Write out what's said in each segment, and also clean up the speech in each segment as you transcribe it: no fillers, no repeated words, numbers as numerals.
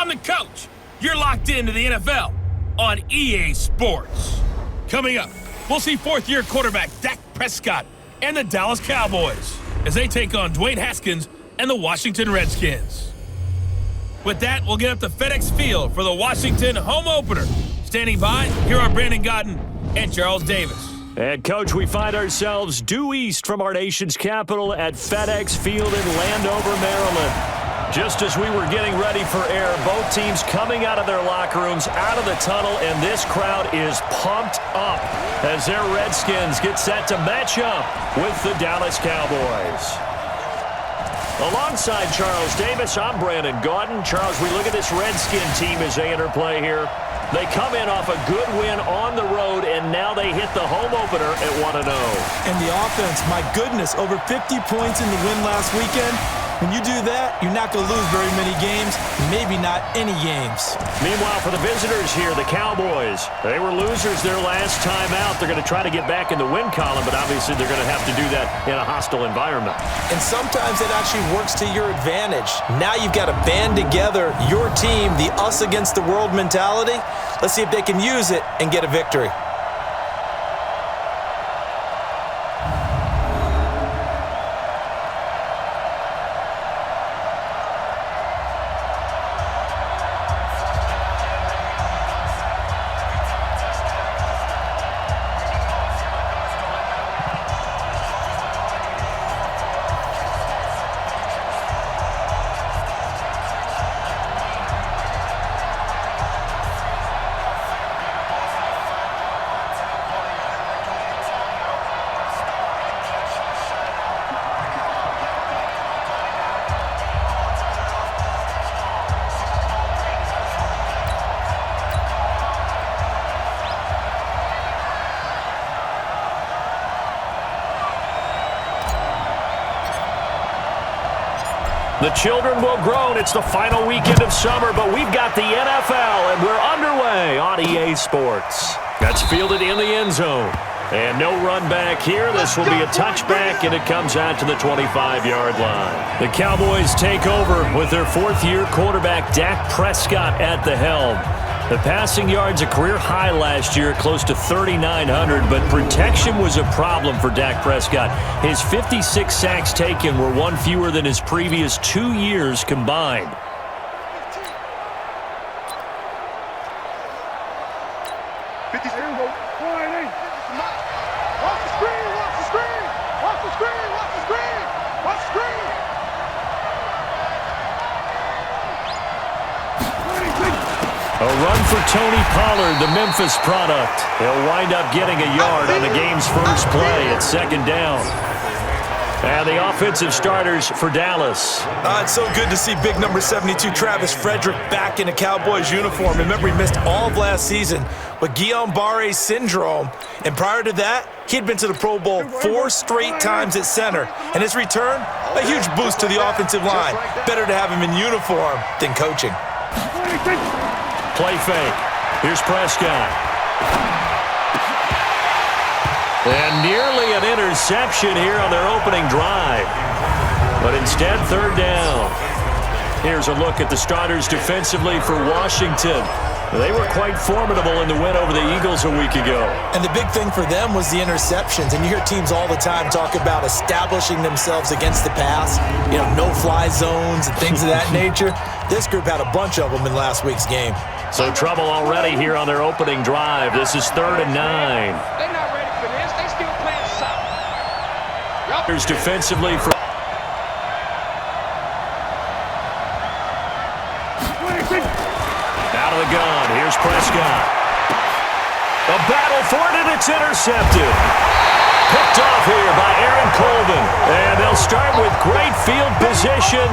I'm the coach. You're locked into the NFL on EA Sports. Coming up, we'll see fourth-year quarterback Dak Prescott and the Dallas Cowboys as they take on Dwayne Haskins and the Washington Redskins. With that, we'll get up to FedEx Field for the Washington home opener. Standing by, here are Brandon Godden and Charles Davis. And, Coach, we find ourselves due east from our nation's capital at FedEx Field in Landover, Maryland. Just as we were getting ready for air, both teams coming out of their locker rooms, out of the tunnel, and this crowd is pumped up as their Redskins get set to match up with the Dallas Cowboys. Alongside Charles Davis, I'm Brandon Gaudin. Charles, we look at this Redskin team as they interplay here. They come in off a good win on the road, and now they hit the home opener at 1-0. And the offense, my goodness, over 50 points in the win last weekend. When you do that, you're not going to lose very many games, maybe not any games. Meanwhile, for the visitors here, the Cowboys, they were losers their last time out. They're going to try to get back in the win column, but obviously they're going to have to do that in a hostile environment. And sometimes it actually works to your advantage. Now you've got to band together your team, the us against the world mentality. Let's see if they can use it and get a victory. The children will groan. It's the final weekend of summer, but we've got the NFL, and we're underway on EA Sports. That's fielded in the end zone. And no run back here. This will be a touchback, and it comes out to the 25-yard line. The Cowboys take over with their fourth-year quarterback, Dak Prescott, at the helm. The passing yards a career high last year, close to 3,900, but protection was a problem for Dak Prescott. His 56 sacks taken were one fewer than his previous 2 years combined. A run for Tony Pollard, the Memphis product. He'll wind up getting a yard on the game's first play at second down. And the offensive starters for Dallas. It's so good to see big number 72, Travis Frederick, back in a Cowboys uniform. Remember, he missed all of last season with Guillain-Barré syndrome. And prior to that, he'd been to the Pro Bowl 4 straight times at center. And his return, a huge boost to the offensive line. Better to have him in uniform than coaching. Play fake. Here's Prescott. And nearly an interception here on their opening drive. But instead, third down. Here's a look at the starters defensively for Washington. They were quite formidable in the win over the Eagles a week ago. And the big thing for them was the interceptions. And you hear teams all the time talk about establishing themselves against the pass. You know, no-fly zones and things of that nature. This group had a bunch of them in last week's game. So trouble already here on their opening drive. This is 3rd and 9. They're not ready for this. They still playing soft. Here's defensively for... Out of the gun. Here's Prescott. A battle for it, and it's intercepted. Picked off here by Aaron Colvin. And they'll start with great field position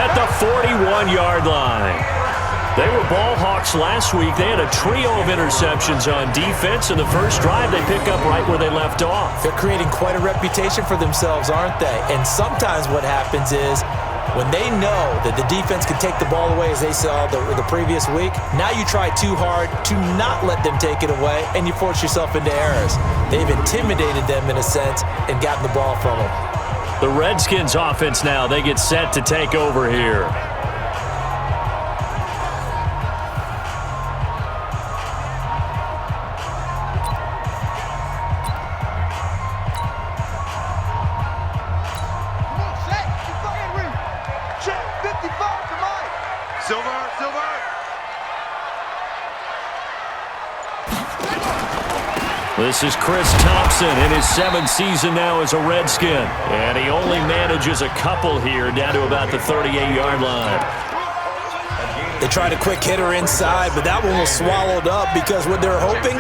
at the 41-yard line. They were ball hawks last week. They had a trio of interceptions on defense. In the first drive, they pick up right where they left off. They're creating quite a reputation for themselves, aren't they? And sometimes what happens is when they know that the defense can take the ball away, as they saw the previous week, now you try too hard to not let them take it away, and you force yourself into errors. They've intimidated them in a sense and gotten the ball from them. The Redskins offense now, they get set to take over here. This is Chris Thompson in his 7th season now as a Redskin. And he only manages a couple here down to about the 38-yard line. They tried a quick hitter inside, but that one was swallowed up because what they're hoping,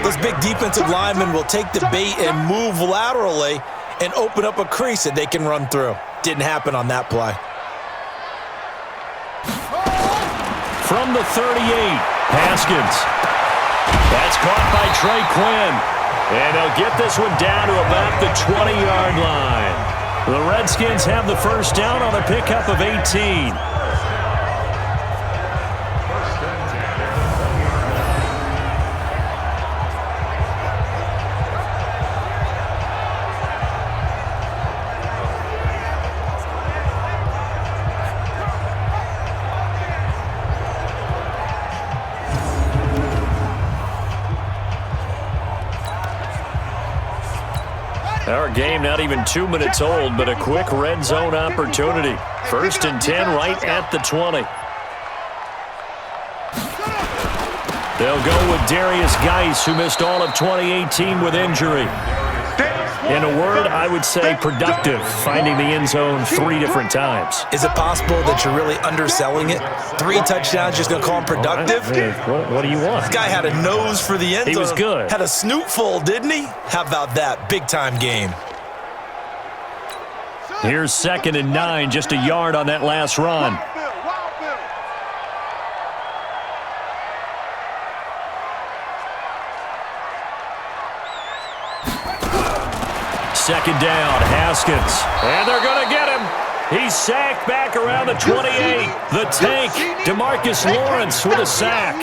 those big defensive linemen will take the bait and move laterally and open up a crease that they can run through. Didn't happen on that play. From the 38, Haskins. That's caught by Trey Quinn. And they'll get this one down to about the 20-yard line. The Redskins have the first down on a pickup of 18. Our game not even 2 minutes old, but a quick red zone opportunity. 1st and 10 right at the 20. They'll go with Darius Geis, who missed all of 2018 with injury. In a word, I would say productive, finding the end zone 3 different times. Is it possible that you're really underselling it? 3 touchdowns, just going to call him productive? What do you want? This guy had a nose for the end zone. He was good. Had a snootful, didn't he? How about that? Big-time game. Here's 2nd and 9, just a yard on that last run. Second down, Haskins. And they're going to get him. He's sacked back around the 28. The tank, DeMarcus Lawrence with a sack.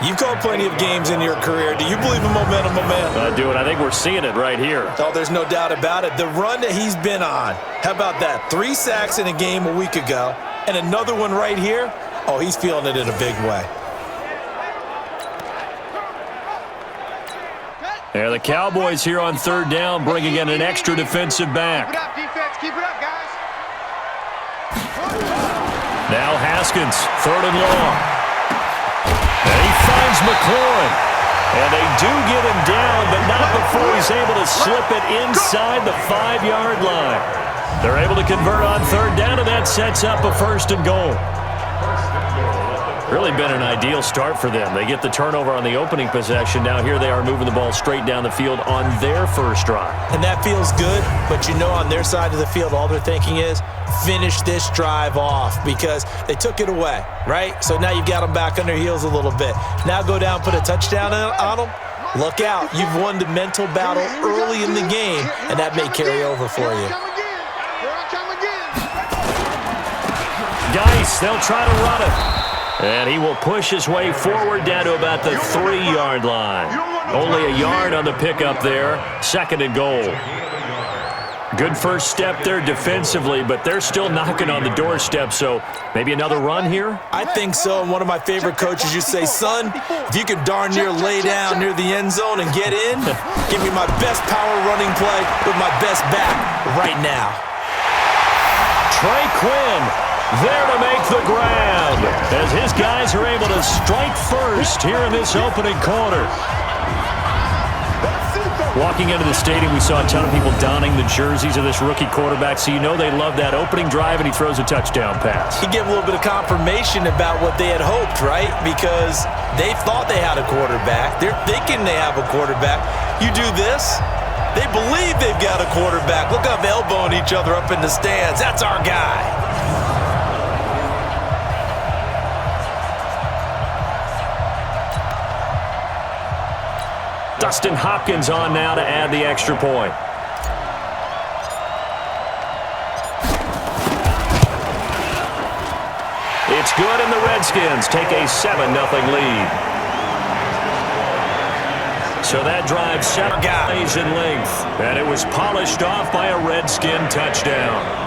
You've called plenty of games in your career. Do you believe in momentum, my man? I do, and I think we're seeing it right here. Oh, there's no doubt about it. The run that he's been on, how about that? 3 sacks in a game a week ago, and another one right here. Oh, he's feeling it in a big way. Yeah, the Cowboys here on 3rd down, bringing in an extra defensive back. Keep it up, defense. Keep it up, guys. Now Haskins, 3rd and long. And he finds McLaurin. And they do get him down, but not before he's able to slip it inside the 5-yard line. They're able to convert on 3rd down, and that sets up a 1st and goal. Really been an ideal start for them. They get the turnover on the opening possession. Now here they are moving the ball straight down the field on their first drive. And that feels good, but you know on their side of the field, all they're thinking is finish this drive off because they took it away, right? So now you've got them back on their heels a little bit. Now go down, put a touchdown on them. Look out. You've won the mental battle early in the game, and that may carry over for you. Geis, they'll try to run it. And he will push his way forward down to about the 3-yard line. Only a yard on the pickup there. 2nd and goal. Good first step there defensively, but they're still knocking on the doorstep, so maybe another run here? I think so, and one of my favorite coaches used to say, son, if you can darn near lay down near the end zone and get in, give me my best power running play with my best back right now. Trey Quinn there to make the grab as his guys are able to strike first here in this opening quarter. Walking into the stadium, we saw a ton of people donning the jerseys of this rookie quarterback, so you know they love that opening drive, and he throws a touchdown pass. He gave a little bit of confirmation about what they had hoped, right? Because they thought they had a quarterback. They're thinking they have a quarterback. You do this, they believe they've got a quarterback. Look up, elbowing each other up in the stands. That's our guy. Dustin Hopkins on now to add the extra point. It's good, and the Redskins take a 7-0 lead. So that drive 7 guys in length, and it was polished off by a Redskin touchdown.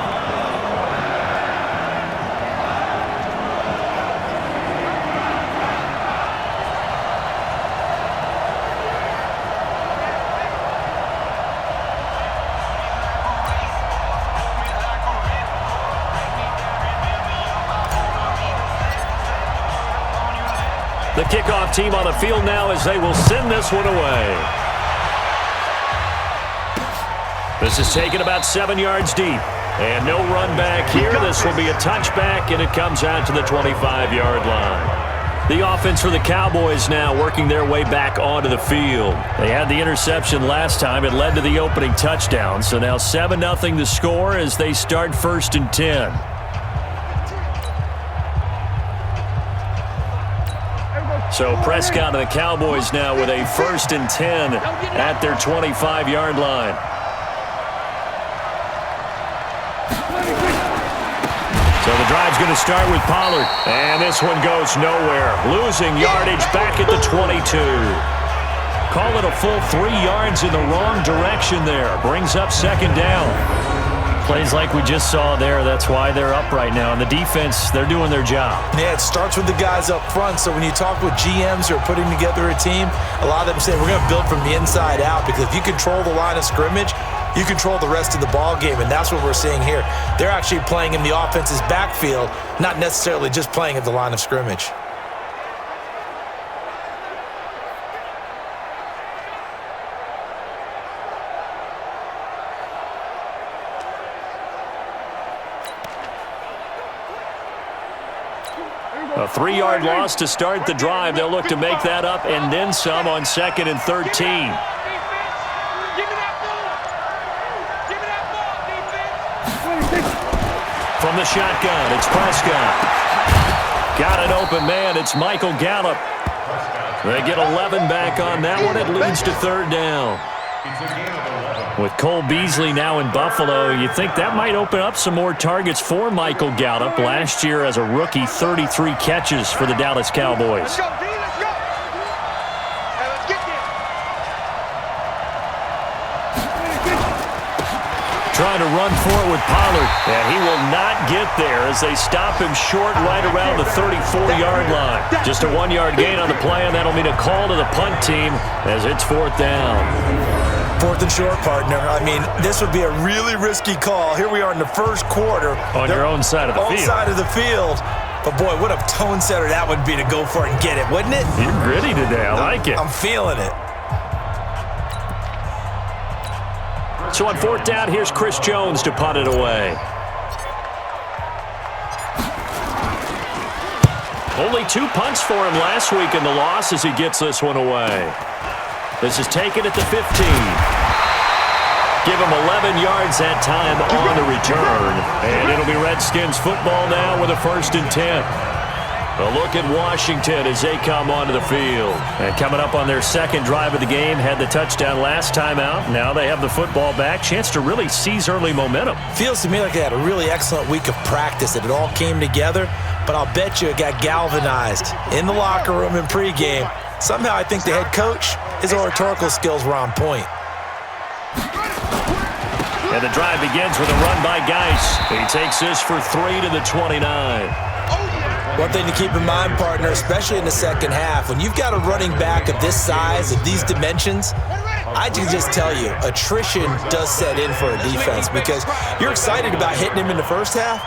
The kickoff team on the field now as they will send this one away. This is taken about 7 yards deep. And no run back here. This will be a touchback, and it comes out to the 25-yard line. The offense for the Cowboys now working their way back onto the field. They had the interception last time. It led to the opening touchdown. So now 7-0 the score as they start 1st and 10. So Prescott and the Cowboys now with a 1st and 10 at their 25-yard line. So the drive's going to start with Pollard. And this one goes nowhere. Losing yardage back at the 22. Call it a full 3 yards in the wrong direction there. Brings up 2nd down. Plays like we just saw there. That's why they're up right now. And the defense, they're doing their job. Yeah, it starts with the guys up front. So when you talk with GMs who are putting together a team, a lot of them say we're going to build from the inside out, because if you control the line of scrimmage, you control the rest of the ball game, and that's what we're seeing here. They're actually playing in the offense's backfield, not necessarily just playing at the line of scrimmage. A 3-yard loss to start the drive. They'll look to make that up and then some on 2nd and 13. From the shotgun, it's Prescott. Got an open man. It's Michael Gallup. They get 11 back on that one. It leads to 3rd down. With Cole Beasley now in Buffalo, you think that might open up some more targets for Michael Gallup. Last year as a rookie, 33 catches for the Dallas Cowboys. Let's go, D, let's go. Hey, let's get there. Trying to run for it with Pollard. And he will not get there as they stop him short right around the 34-yard line. Just a 1-yard gain on the play, and that'll mean a call to the punt team as it's 4th down. 4th and short, partner. I mean, this would be a really risky call. Here we are in the 1st quarter. On your own side of the field. Own side of the field. But, boy, what a tone setter that would be to go for it and get it, wouldn't it? You're gritty today. I like it. I'm feeling it. So on 4th down, here's Chris Jones to punt it away. Only 2 punts for him last week in the loss as he gets this one away. This is taken at the 15. Give him 11 yards that time on the return. And it'll be Redskins football now with a 1st and 10. A look at Washington as they come onto the field. And coming up on their 2nd drive of the game, had the touchdown last time out. Now they have the football back. Chance to really seize early momentum. Feels to me like they had a really excellent week of practice, that it all came together. But I'll bet you it got galvanized in the locker room in pregame. Somehow I think the head coach, his oratorical skills were on point. And the drive begins with a run by Geis. He takes this for 3 to the 29. One thing to keep in mind, partner, especially in the 2nd half, when you've got a running back of this size, of these dimensions, I can just tell you, attrition does set in for a defense, because you're excited about hitting him in the 1st half,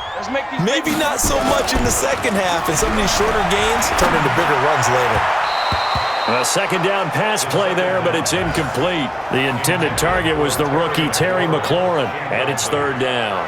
maybe not so much in the 2nd half, and some of these shorter gains turn into bigger runs later. A 2nd down pass play there, but it's incomplete. The intended target was the rookie Terry McLaurin, and it's 3rd down.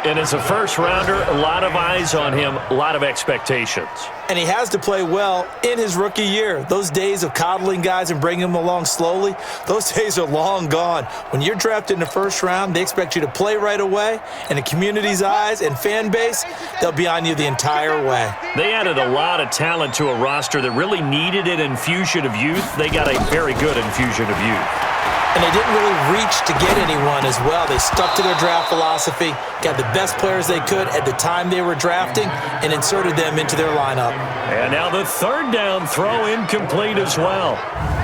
And as a 1st-rounder, a lot of eyes on him, a lot of expectations. And he has to play well in his rookie year. Those days of coddling guys and bringing them along slowly, those days are long gone. When you're drafted in the 1st round, they expect you to play right away. And the community's eyes and fan base, they'll be on you the entire way. They added a lot of talent to a roster that really needed an infusion of youth. They got a very good infusion of youth. And they didn't really reach to get anyone as well. They stuck to their draft philosophy, got the best players they could at the time they were drafting, and inserted them into their lineup. And now the 3rd down throw incomplete as well.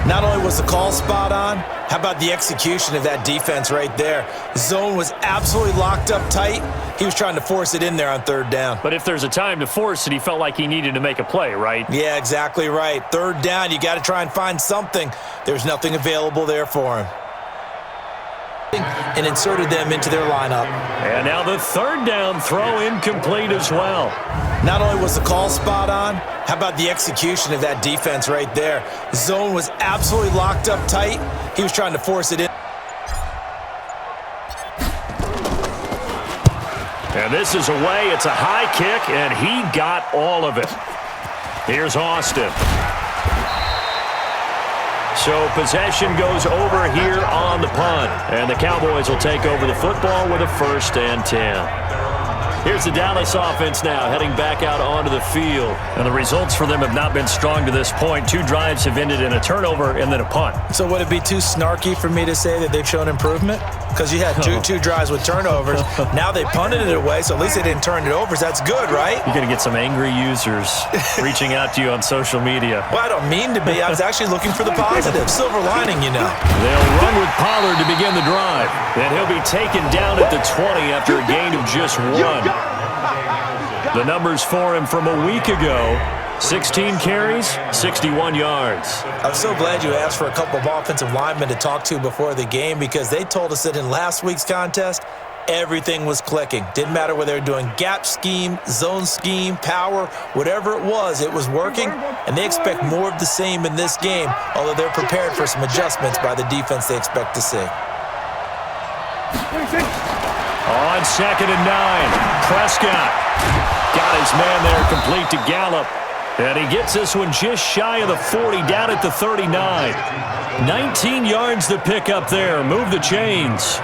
Not only was the call spot on, how about the execution of that defense right there? Zone was absolutely locked up tight. He was trying to force it in there on 3rd down. But if there's a time to force it, he felt like he needed to make a play, right? Yeah, exactly right. 3rd down, you got to try and find something. There's nothing available there for him. And inserted them into their lineup. And now the 3rd down throw incomplete as well. Not only was the call spot on, how about the execution of that defense right there? Zone was absolutely locked up tight. He was trying to force it in. And this is away. It's a high kick, and he got all of it. Here's Austin. So possession goes over here on the punt. And the Cowboys will take over the football with a 1st and 10. Here's the Dallas offense now, heading back out onto the field. And the results for them have not been strong to this point. 2 drives have ended in a turnover and then a punt. So would it be too snarky for me to say that they've shown improvement? Because you had two drives with turnovers. Now they punted it away, so at least they didn't turn it over. So that's good, right? You're going to get some angry users reaching out to you on social media. Well, I don't mean to be. I was actually looking for the positive. Silver lining, you know. They'll run with Pollard to begin the drive. And he'll be taken down at the 20 after a gain of just 1. The numbers for him from a week ago: 16 carries, 61 yards. I'm so glad you asked for a couple of offensive linemen to talk to before the game, because they told us that in last week's contest, everything was clicking. Didn't matter whether they were doing gap scheme, zone scheme, power, whatever it was working, and they expect more of the same in this game, although they're prepared for some adjustments by the defense they expect to see. On 2nd and 9, Prescott got his man there complete to Gallup. And he gets this one just shy of the 40, down at the 39. 19 yards to pick up there. Move the chains.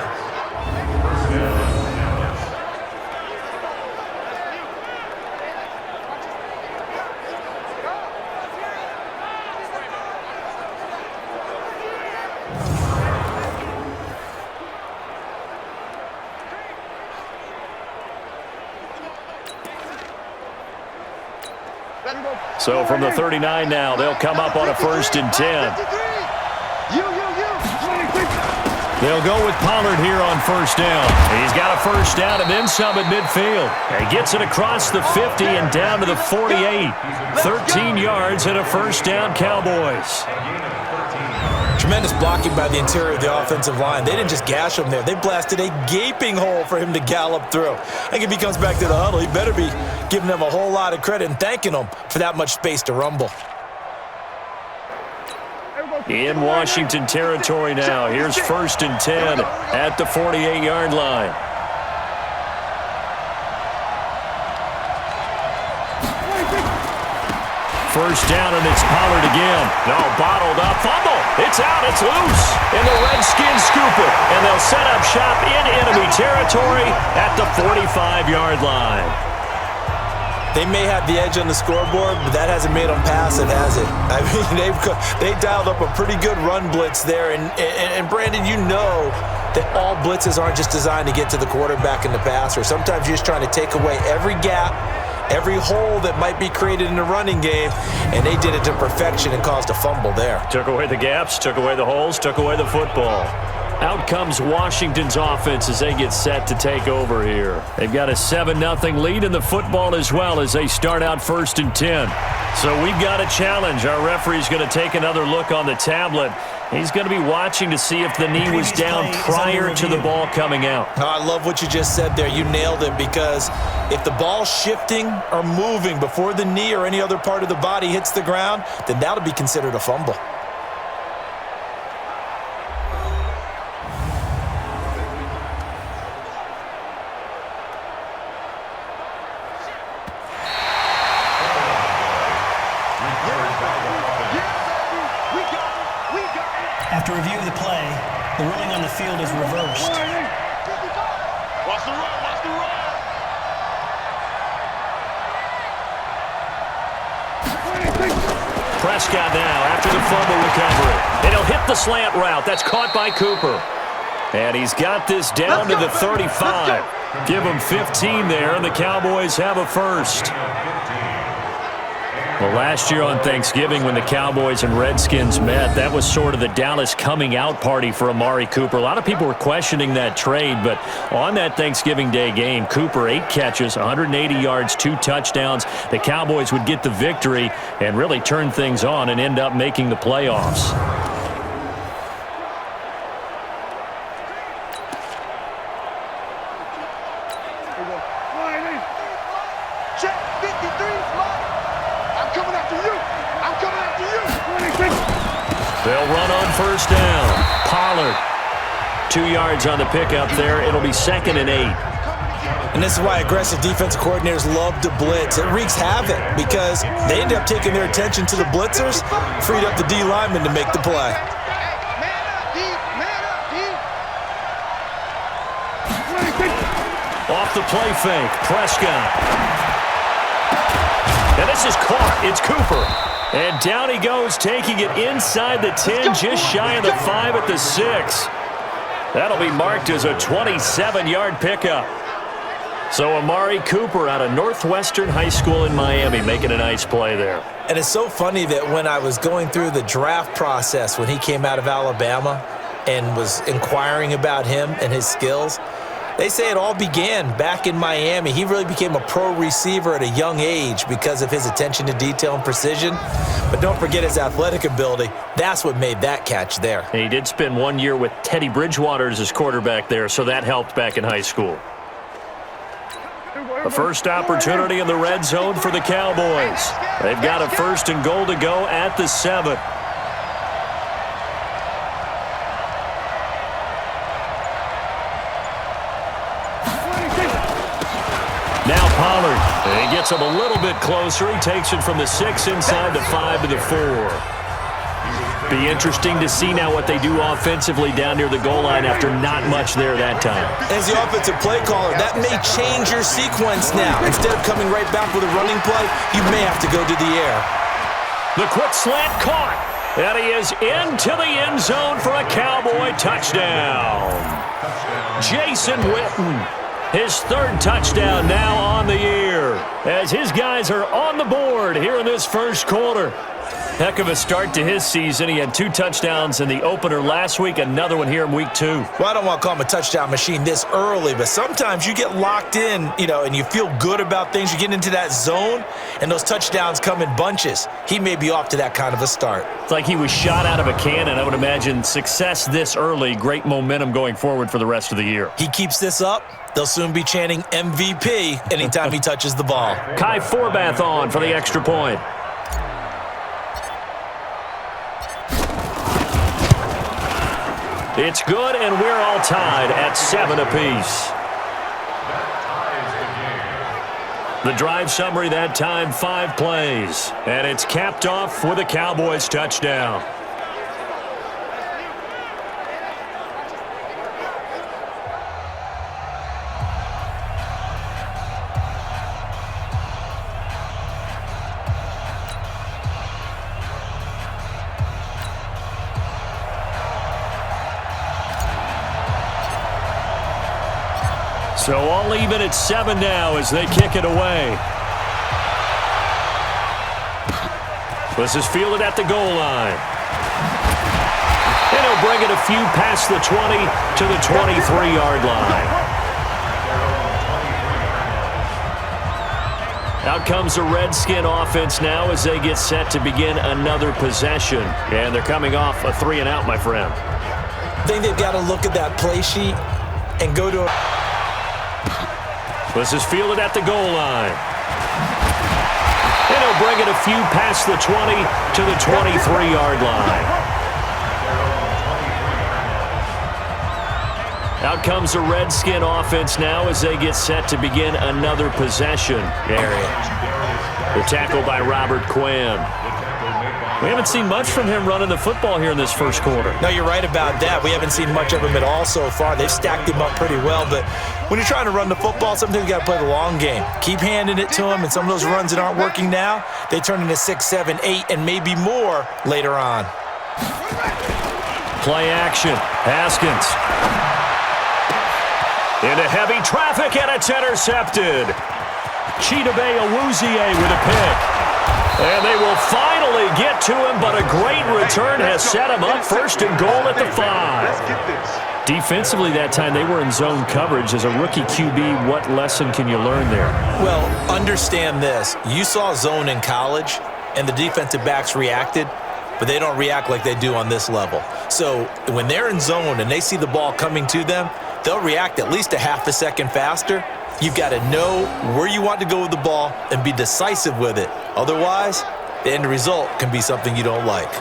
So from the 39 now, they'll come up on a 1st and 10. They'll go with Pollard here on 1st down. He's got a 1st down and then some at midfield. He gets it across the 50 and down to the 48. 13 yards and a 1st down, Cowboys. Tremendous blocking by the interior of the offensive line. They didn't just gash him there. They blasted a gaping hole for him to gallop through. I think if he comes back to the huddle, he better be giving them a whole lot of credit and thanking them for that much space to rumble. In Washington territory now. Here's 1st and 10 at the 48-yard line. First down, and it's Pollard again. No, bottled up. Fumble. It's out. It's loose. And the Redskins scoop it. And they'll set up shop in enemy territory at the 45-yard line. They may have the edge on the scoreboard, but that hasn't made them passive, has it? I mean, they dialed up a pretty good run blitz there. And Brandon, you know that all blitzes aren't just designed to get to the quarterback and the passer. Sometimes you're just trying to take away every gap, every hole that might be created in the running game, and they did it to perfection and caused a fumble there. Took away the gaps, took away the holes, took away the football. Out comes Washington's offense as they get set to take over here. They've got a 7-0 lead in the football as well as they start out 1st and 10. So we've got a challenge. Our referee's going to take another look on the tablet. He's going to be watching to see if the knee was down prior to the ball coming out. Oh, I love what you just said there. You nailed it, because if the ball's shifting or moving before the knee or any other part of the body hits the ground, then that'll be considered a fumble. After review of the play, the ruling on the field is reversed. Watch the run, watch the run. Prescott now after the fumble recovery. And he'll hit the slant route. That's caught by Cooper. And he's got this down to the 35. Give him 15 there, and the Cowboys have a 1st. Well, last year on Thanksgiving when the Cowboys and Redskins met, that was sort of the Dallas coming out party for Amari Cooper. A lot of people were questioning that trade, but on that Thanksgiving Day game, Cooper 8 catches, 180 yards, 2 touchdowns. The Cowboys would get the victory and really turn things on and end up making the playoffs. They'll run on 1st down. Pollard, 2 yards on the pickup there. It'll be 2nd and 8. And this is why aggressive defensive coordinators love to blitz. It wreaks havoc because they end up taking their attention to the blitzers, freed up the D lineman to make the play. Off the play fake, Prescott. And this is caught. It's Cooper. And down he goes, taking it inside the 10, just shy of the 5 at the 6. That'll be marked as a 27-yard pickup. So Amari Cooper out of Northwestern High School in Miami making a nice play there. And it's so funny that when I was going through the draft process when he came out of Alabama and was inquiring about him and his skills, they say it all began back in Miami. He really became a pro receiver at a young age because of his attention to detail and precision. But don't forget his athletic ability. That's what made that catch there. And he did spend 1 year with Teddy Bridgewater as his quarterback there, so that helped back in high school. A first opportunity in the red zone for the Cowboys. They've got a 1st and goal to go at the 7. Now Pollard. And he gets him a little bit closer. He takes it from the 6 inside the 5 to the 4. Be interesting to see now what they do offensively down near the goal line after not much there that time. As the offensive play caller, that may change your sequence now. Instead of coming right back with a running play, you may have to go to the air. The quick slant caught. And he is into the end zone for a Cowboy touchdown. Jason Witten, his 3rd touchdown now on the year, as his guys are on the board here in this first quarter. Heck of a start to his season. He had 2 touchdowns in the opener last week, another one here in week 2. Well, I don't want to call him a touchdown machine this early, but sometimes you get locked in, and you feel good about things. You get into that zone, and those touchdowns come in bunches. He may be off to that kind of a start. It's like he was shot out of a cannon. I would imagine success this early, great momentum going forward for the rest of the year. He keeps this up, they'll soon be chanting MVP anytime he touches the ball. Kai Forbath on for the extra point. It's good, and we're all tied at 7 apiece. The drive summary that time, 5 plays. And it's capped off with a Cowboys touchdown. So all even at 7 now as they kick it away. This is fielded at the goal line. And he'll bring it a few past the 20 to the 23-yard line. Out comes the Redskin offense now as they get set to begin another possession. And they're coming off a 3-and-out, my friend. I think they've got to look at that play sheet and go to a... This is fielded at the goal line. And he'll bring it a few past the 20 to the 23-yard line. Out comes the Redskin offense now as they get set to begin another possession. The tackle by Robert Quinn. We haven't seen much from him running the football here in this first quarter. No, you're right about that. We haven't seen much of him at all so far. They've stacked him up pretty well, but when you're trying to run the football, sometimes you got to play the long game. Keep handing it to him, and some of those runs that aren't working now, they turn into 6, 7, 8, and maybe more later on. Play action. Haskins. Into heavy traffic, and it's intercepted. Chidobe Awuzie with a pick. And they will finally get to him, but a great return has set him up 1st and goal at the 5. Defensively that time, they were in zone coverage. As a rookie QB, what lesson can you learn there? Well, understand this. You saw zone in college, and the defensive backs reacted, but they don't react like they do on this level. So when they're in zone and they see the ball coming to them, they'll react at least a half a second faster. You've got to know where you want to go with the ball and be decisive with it. Otherwise, the end result can be something you don't like.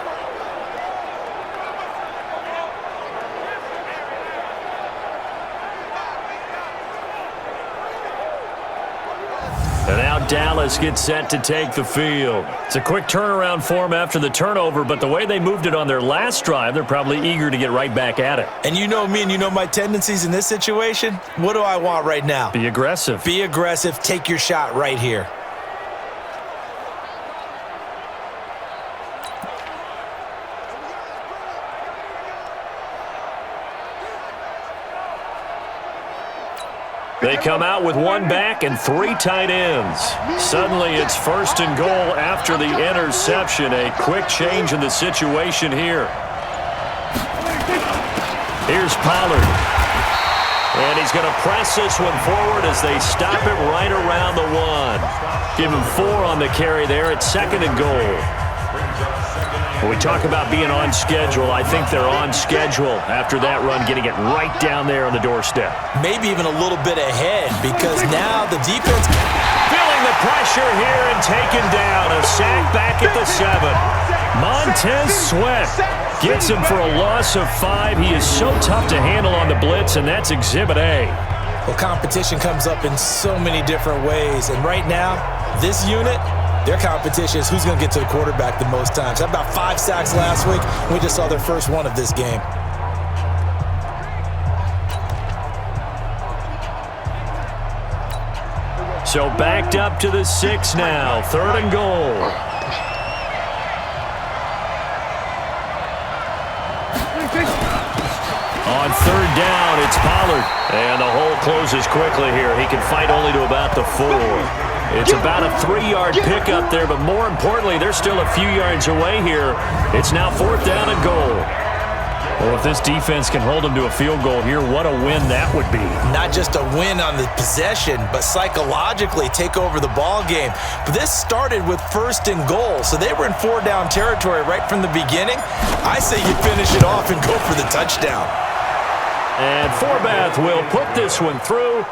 Dallas gets set to take the field. It's a quick turnaround for them after the turnover, but the way they moved it on their last drive, they're probably eager to get right back at it. And you know me and you know my tendencies in this situation. What do I want right now? Be aggressive. Be aggressive. Take your shot right here. They come out with one back and 3 tight ends. Suddenly it's 1st and goal after the interception. A quick change in the situation here. Here's Pollard. And he's going to press this one forward as they stop it right around the 1. Give him 4 on the carry there at 2nd and goal. When we talk about being on schedule, I think they're on schedule after that run, getting it right down there on the doorstep. Maybe even a little bit ahead because now the defense feeling the pressure here and taken down. A sack back at the 7. Montez Sweat gets him for a loss of 5. He is so tough to handle on the blitz, and that's Exhibit A. Well, competition comes up in so many different ways, and right now, this unit, their competition is who's going to get to the quarterback the most times. How about 5 sacks last week? We just saw their first one of this game. So backed up to the 6 now. 3rd and goal. On 3rd down, it's Pollard. And the hole closes quickly here. He can fight only to about the 4. It's about a 3-yard pickup there, but more importantly, they're still a few yards away here. It's now 4th down and goal. Well, if this defense can hold them to a field goal here, what a win that would be. Not just a win on the possession, but psychologically take over the ball game. But this started with 1st and goal, so they were in 4-down territory right from the beginning. I say you finish it off and go for the touchdown. And Forbath will put this one through.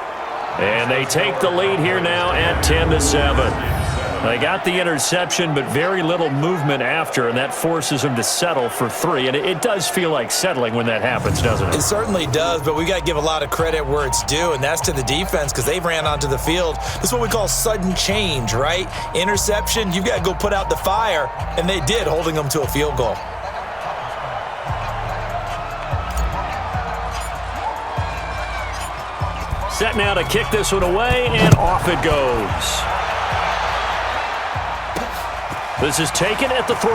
And they take the lead here now at 10-7. They got the interception, but very little movement after, and that forces them to settle for 3. And it does feel like settling when that happens, doesn't it? It certainly does, but we got to give a lot of credit where it's due, and that's to the defense because they ran onto the field. This is what we call sudden change, right? Interception, you've got to go put out the fire, and they did, holding them to a field goal. Set now to kick this one away, and off it goes. This is taken at the 3.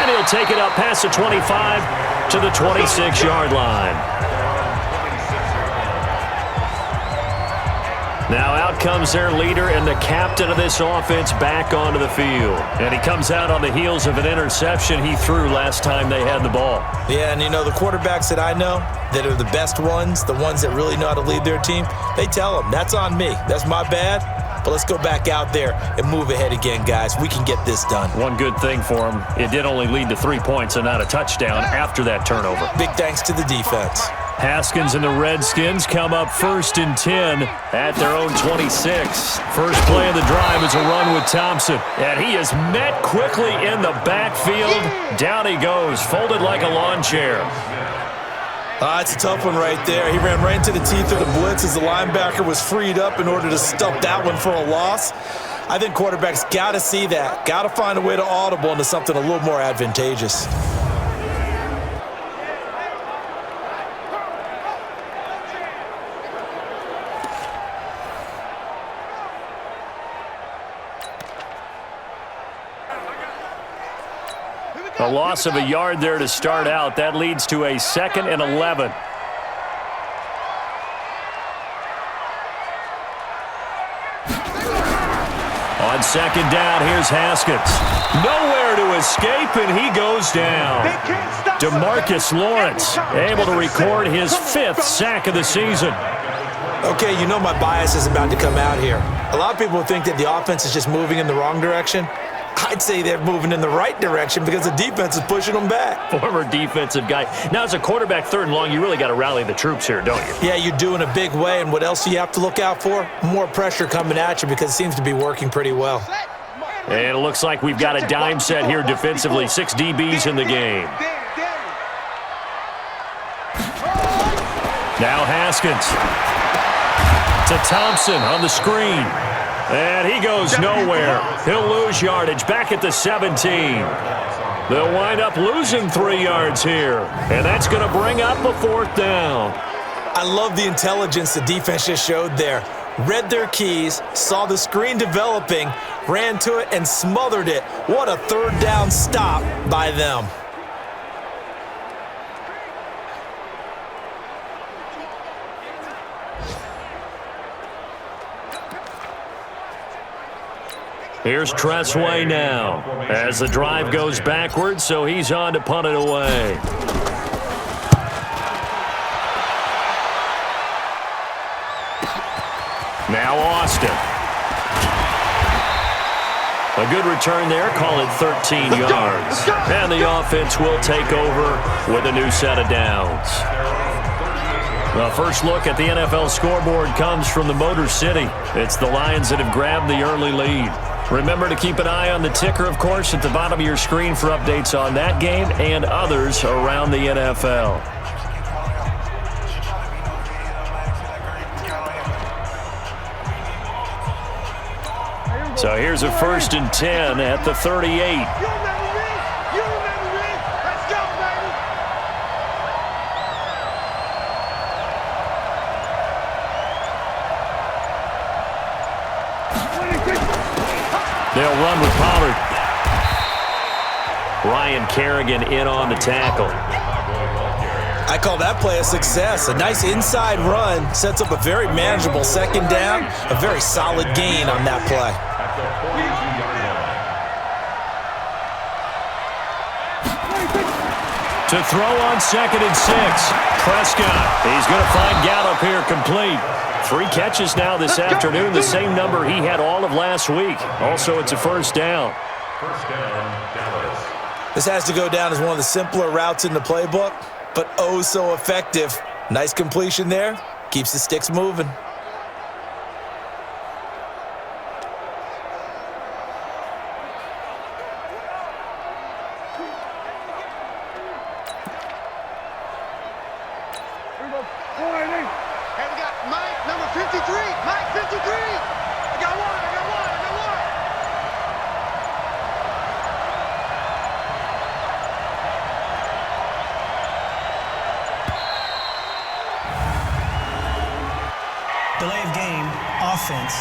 And he'll take it up past the 25 to the 26-yard line. Now out comes their leader and the captain of this offense back onto the field. And he comes out on the heels of an interception he threw last time they had the ball. Yeah, and you know, the quarterbacks that I know that are the best ones, the ones that really know how to lead their team, they tell them, that's on me. That's my bad. But let's go back out there and move ahead again, guys. We can get this done. One good thing for him, it did only lead to 3 points and not a touchdown after that turnover. Big thanks to the defense. Haskins and the Redskins come up 1st and 10 at their own 26. First play of the drive is a run with Thompson. And he is met quickly in the backfield. Down he goes, folded like a lawn chair. It's a tough one right there. He ran right into the teeth of the blitz as the linebacker was freed up in order to stuff that one for a loss. I think quarterbacks got to see that. Got to find a way to audible into something a little more advantageous. A loss of a yard there to start out. That leads to a 2nd and 11. On 2nd down, here's Haskins. Nowhere to escape, and he goes down. DeMarcus Lawrence able to record his 5th sack of the season. Okay, you know my bias is about to come out here. A lot of people think that the offense is just moving in the wrong direction. I'd say they're moving in the right direction because the defense is pushing them back. Former defensive guy. Now, as a quarterback 3rd and long, you really got to rally the troops here, don't you? Yeah, you do in a big way. And what else do you have to look out for? More pressure coming at you because it seems to be working pretty well. And it looks like we've got a dime set here defensively. 6 DBs in the game. Now Haskins. To Thompson on the screen. And he goes nowhere. He'll lose yardage back at the 17. They'll wind up losing 3 yards here. And that's going to bring up a 4th down. I love the intelligence the defense just showed there. Read their keys, saw the screen developing, ran to it, and smothered it. What a 3rd down stop by them. Here's Tressway now as the drive goes backwards, so he's on to punt it away. Now Austin. A good return there, call it 13 yards. And the offense will take over with a new set of downs. The first look at the NFL scoreboard comes from the Motor City. It's the Lions that have grabbed the early lead. Remember to keep an eye on the ticker, of course, at the bottom of your screen for updates on that game and others around the NFL. So here's a 1st and 10 at the 38. They'll run with Pollard. Ryan Kerrigan in on the tackle. I call that play a success. A nice inside run sets up a very manageable 2nd down. A very solid gain on that play. To throw on 2nd and 6. Prescott. He's going to find Gallup here complete. 3 catches now this afternoon, the same number he had all of last week. Also, it's a 1st down. This has to go down as one of the simpler routes in the playbook, but oh so effective. Nice completion there. Keeps the sticks moving. Delay of game, offense.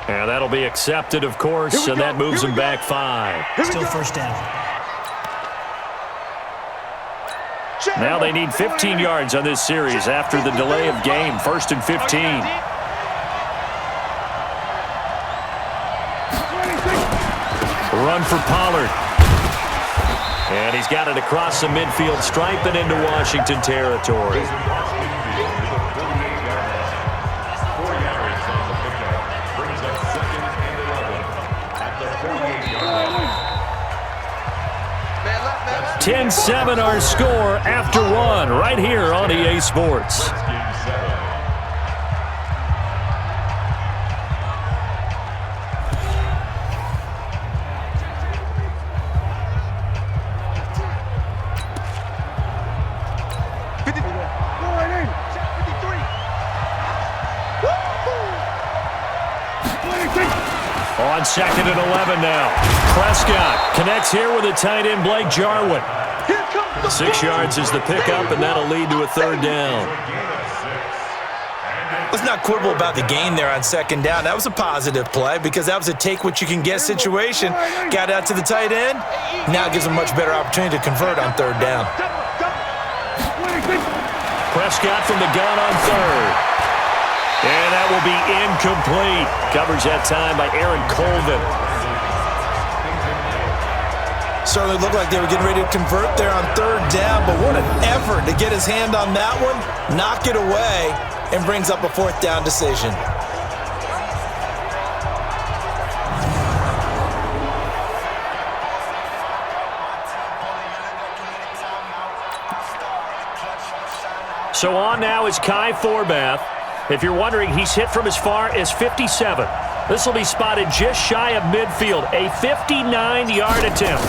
And that'll be accepted, of course, and that moves them back 5. Still 1st down. Now they need 15 yards on this series after the delay of game. 1st and 15. Run for Pollard. And he's got it across the midfield stripe and into Washington territory. Ten 10-7 our score after 1 right here on EA Sports. On 2nd and 11 now. Prescott connects here with a tight end, Blake Jarwin. 6 yards is the pickup, and that'll lead to a 3rd down. Let's not quibble about the gain there on 2nd down. That was a positive play because that was a take-what-you-can-get situation. Got out to the tight end. Now it gives them a much better opportunity to convert on 3rd down. Prescott from the gun on 3rd. And that will be incomplete. Coverage that time by Aaron Colvin. Certainly looked like they were getting ready to convert there on 3rd down, but what an effort to get his hand on that one, knock it away, and brings up a 4th down decision. So on now is Kai Forbath. If you're wondering, he's hit from as far as 57. This will be spotted just shy of midfield. A 59-yard attempt.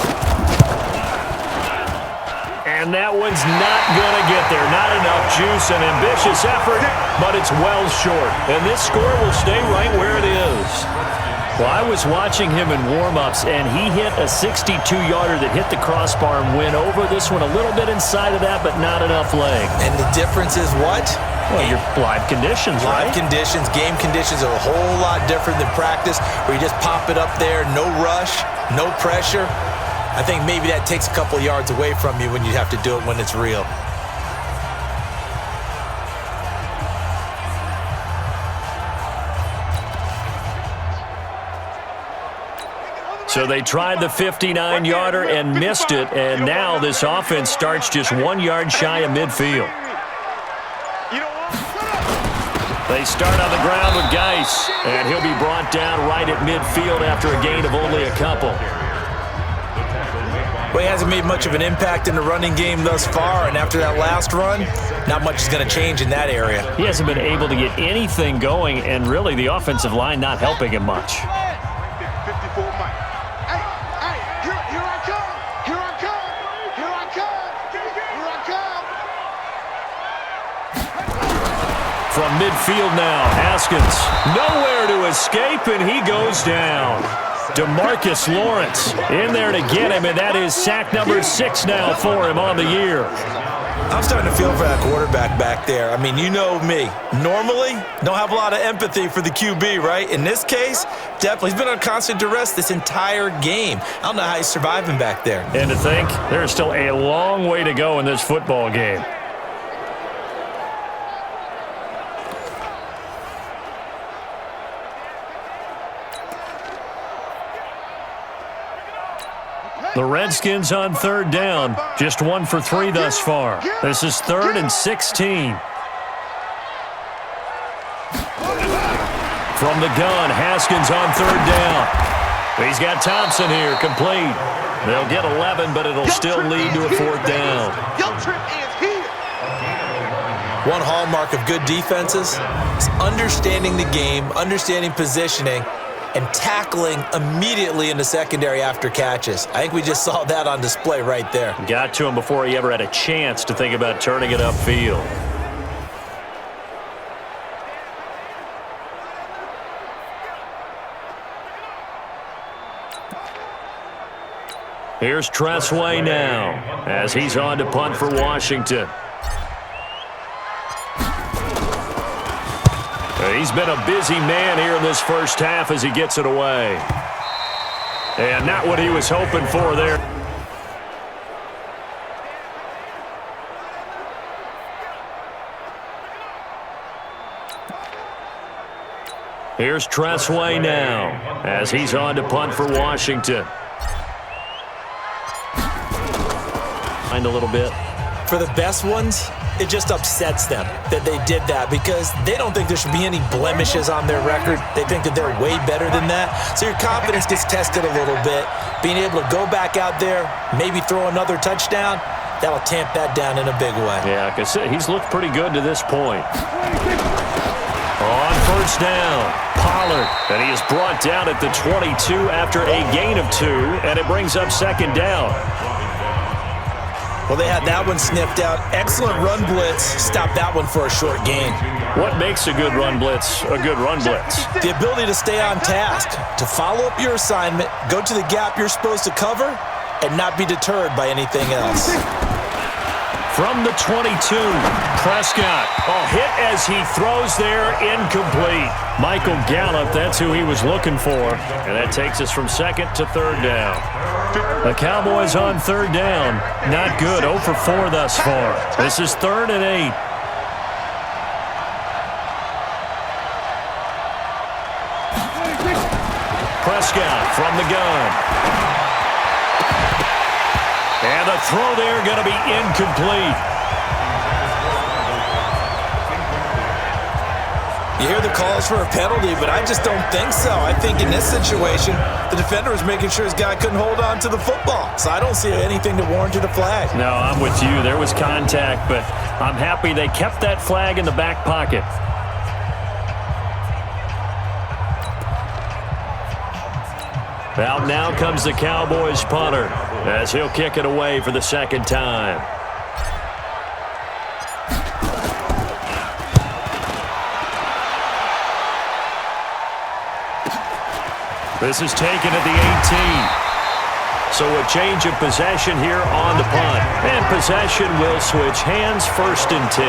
And that one's not going to get there. Not enough juice, an ambitious effort, but it's well short. And this score will stay right where it is. Well, I was watching him in warm-ups, and he hit a 62-yarder that hit the crossbar and went over. This one a little bit inside of that, but not enough leg. And the difference is what? Well, your live conditions, right? Live conditions, game conditions are a whole lot different than practice, where you just pop it up there, no rush, no pressure. I think maybe that takes a couple yards away from you when you have to do it when it's real. So they tried the 59-yarder and missed it, and now this offense starts just 1 yard shy of midfield. They start on the ground with Geis, and he'll be brought down right at midfield after a gain of only a couple. Well, he hasn't made much of an impact in the running game thus far, and after that last run, not much is going to change in that area. He hasn't been able to get anything going, and really the offensive line not helping him much. From midfield now, Haskins nowhere to escape, and he goes down. DeMarcus Lawrence in there to get him, and that is sack number 6 now for him on the year. I'm starting to feel for that quarterback back there. I mean, you know me. Normally, don't have a lot of empathy for the QB, right? In this case, definitely. He's been on constant duress this entire game. I don't know how he's surviving back there. And to think, there's still a long way to go in this football game. The Redskins on third down, just 1 for 3 thus far. This is 3rd and 16. From the gun, Haskins on third down. He's got Thompson here, complete. They'll get 11, but it'll still lead to a 4th down. One hallmark of good defenses is understanding the game, understanding positioning, and tackling immediately in the secondary after catches. I think we just saw that on display right there. Got to him before he ever had a chance to think about turning it upfield. Here's Tressway now as he's on to punt for Washington. He's been a busy man here in this first half as he gets it away. And not what he was hoping for there. Here's Tressway now as he's on to punt for Washington. Find a little bit. For the best ones, it just upsets them that they did that because they don't think there should be any blemishes on their record. They think that they're way better than that. So your confidence gets tested a little bit. Being able to go back out there, maybe throw another touchdown, that'll tamp that down in a big way. Yeah, because he's looked pretty good to this point. On first down, Pollard, and he is brought down at the 22 after a gain of 2, and it brings up 2nd down. Well, they had that one sniffed out. Excellent run blitz. Stop that one for a short gain. What makes a good run blitz a good run blitz? The ability to stay on task, to follow up your assignment, go to the gap you're supposed to cover, and not be deterred by anything else. From the 22, Prescott. Oh, hit as he throws there, incomplete. Michael Gallup, that's who he was looking for. And that takes us from 2nd to 3rd down. The Cowboys on 3rd down. Not good, 0 for 4 thus far. This is 3rd and 8. Prescott from the gun. And the throw there going to be incomplete. You hear the calls for a penalty, but I just don't think so. I think in this situation, the defender was making sure his guy couldn't hold on to the football. So I don't see anything to warrant a flag. No, I'm with you. There was contact, but I'm happy they kept that flag in the back pocket. Out now comes the Cowboys punter as he'll kick it away for the 2nd time. This is taken at the 18. So a change of possession here on the punt. And possession will switch hands, 1st and 10.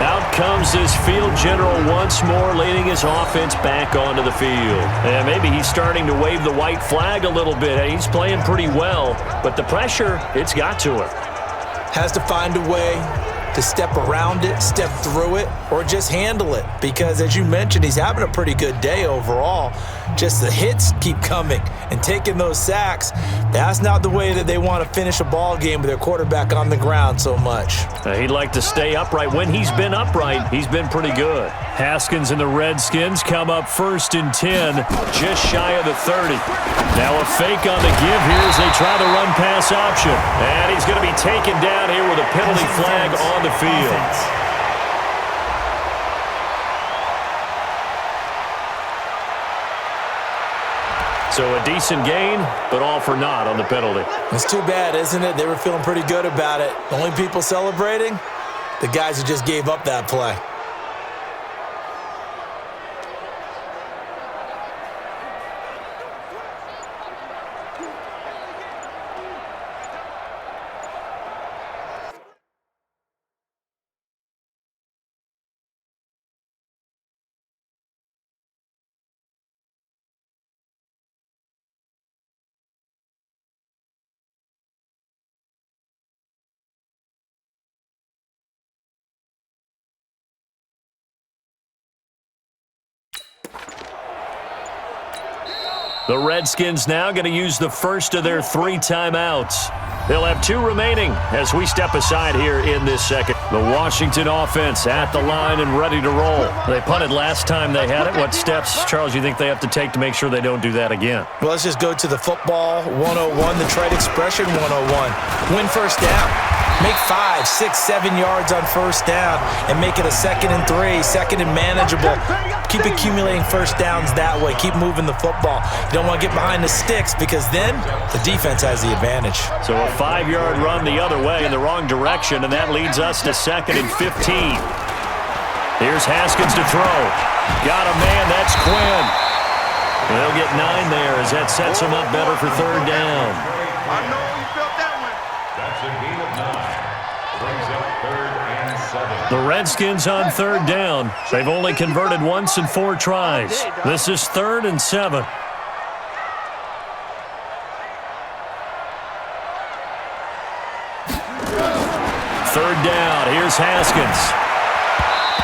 Out comes this field general once more, leading his offense back onto the field. And maybe he's starting to wave the white flag a little bit. He's playing pretty well, but the pressure, it's got to him. Has to find a way to step around it, step through it, or just handle it. Because as you mentioned, he's having a pretty good day overall. Just the hits keep coming and taking those sacks. That's not the way that they want to finish a ball game with their quarterback on the ground so much. He'd like to stay upright. When he's been upright, he's been pretty good. Haskins and the Redskins come up 1st and 10, just shy of the 30. Now a fake on the give here as they try the run-pass option. And he's going to be taken down here with a penalty flag on the field. So a decent gain, but all for naught on the penalty. It's too bad, isn't it? They were feeling pretty good about it. The only people celebrating, the guys who just gave up that play. The Redskins now going to use the first of their 3 timeouts. They'll have 2 remaining as we step aside here in this second. The Washington offense at the line and ready to roll. They punted last time they had it. What steps, Charles, do you think they have to take to make sure they don't do that again? Well, let's just go to the football 101, the trade expression 101. Win first down. Make 5, 6, 7 yards on first down and make it a 2nd and 3, 2nd and manageable. Keep accumulating first downs that way. Keep moving the football. You don't want to get behind the sticks because then the defense has the advantage. So a 5-yard run the other way in the wrong direction, and that leads us to 2nd and 15. Here's Haskins to throw. Got a man. That's Quinn. They'll get 9 there as that sets them up better for 3rd down. I know you felt that one. That's a gain of 9. Brings up 3rd and 7. The Redskins on 3rd down. They've only converted once in 4 tries. This is 3rd and 7. Third down. Here's Haskins.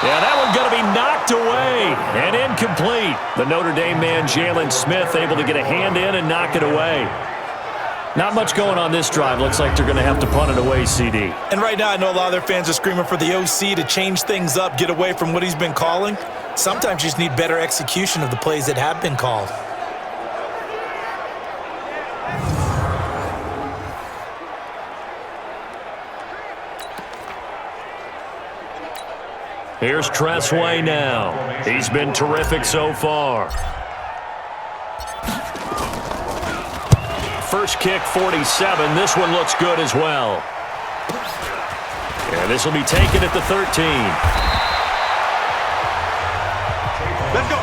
Yeah, that one's going to be knocked away and incomplete. The Notre Dame man, Jalen Smith, able to get a hand in and knock it away. Not much going on this drive. Looks like they're going to have to punt it away, CD. And right now, I know a lot of their fans are screaming for the OC to change things up, get away from what he's been calling. Sometimes you just need better execution of the plays that have been called. Here's Tressway now. He's been terrific so far. First kick, 47. This one looks good as well. And this will be taken at the 13. Let's go,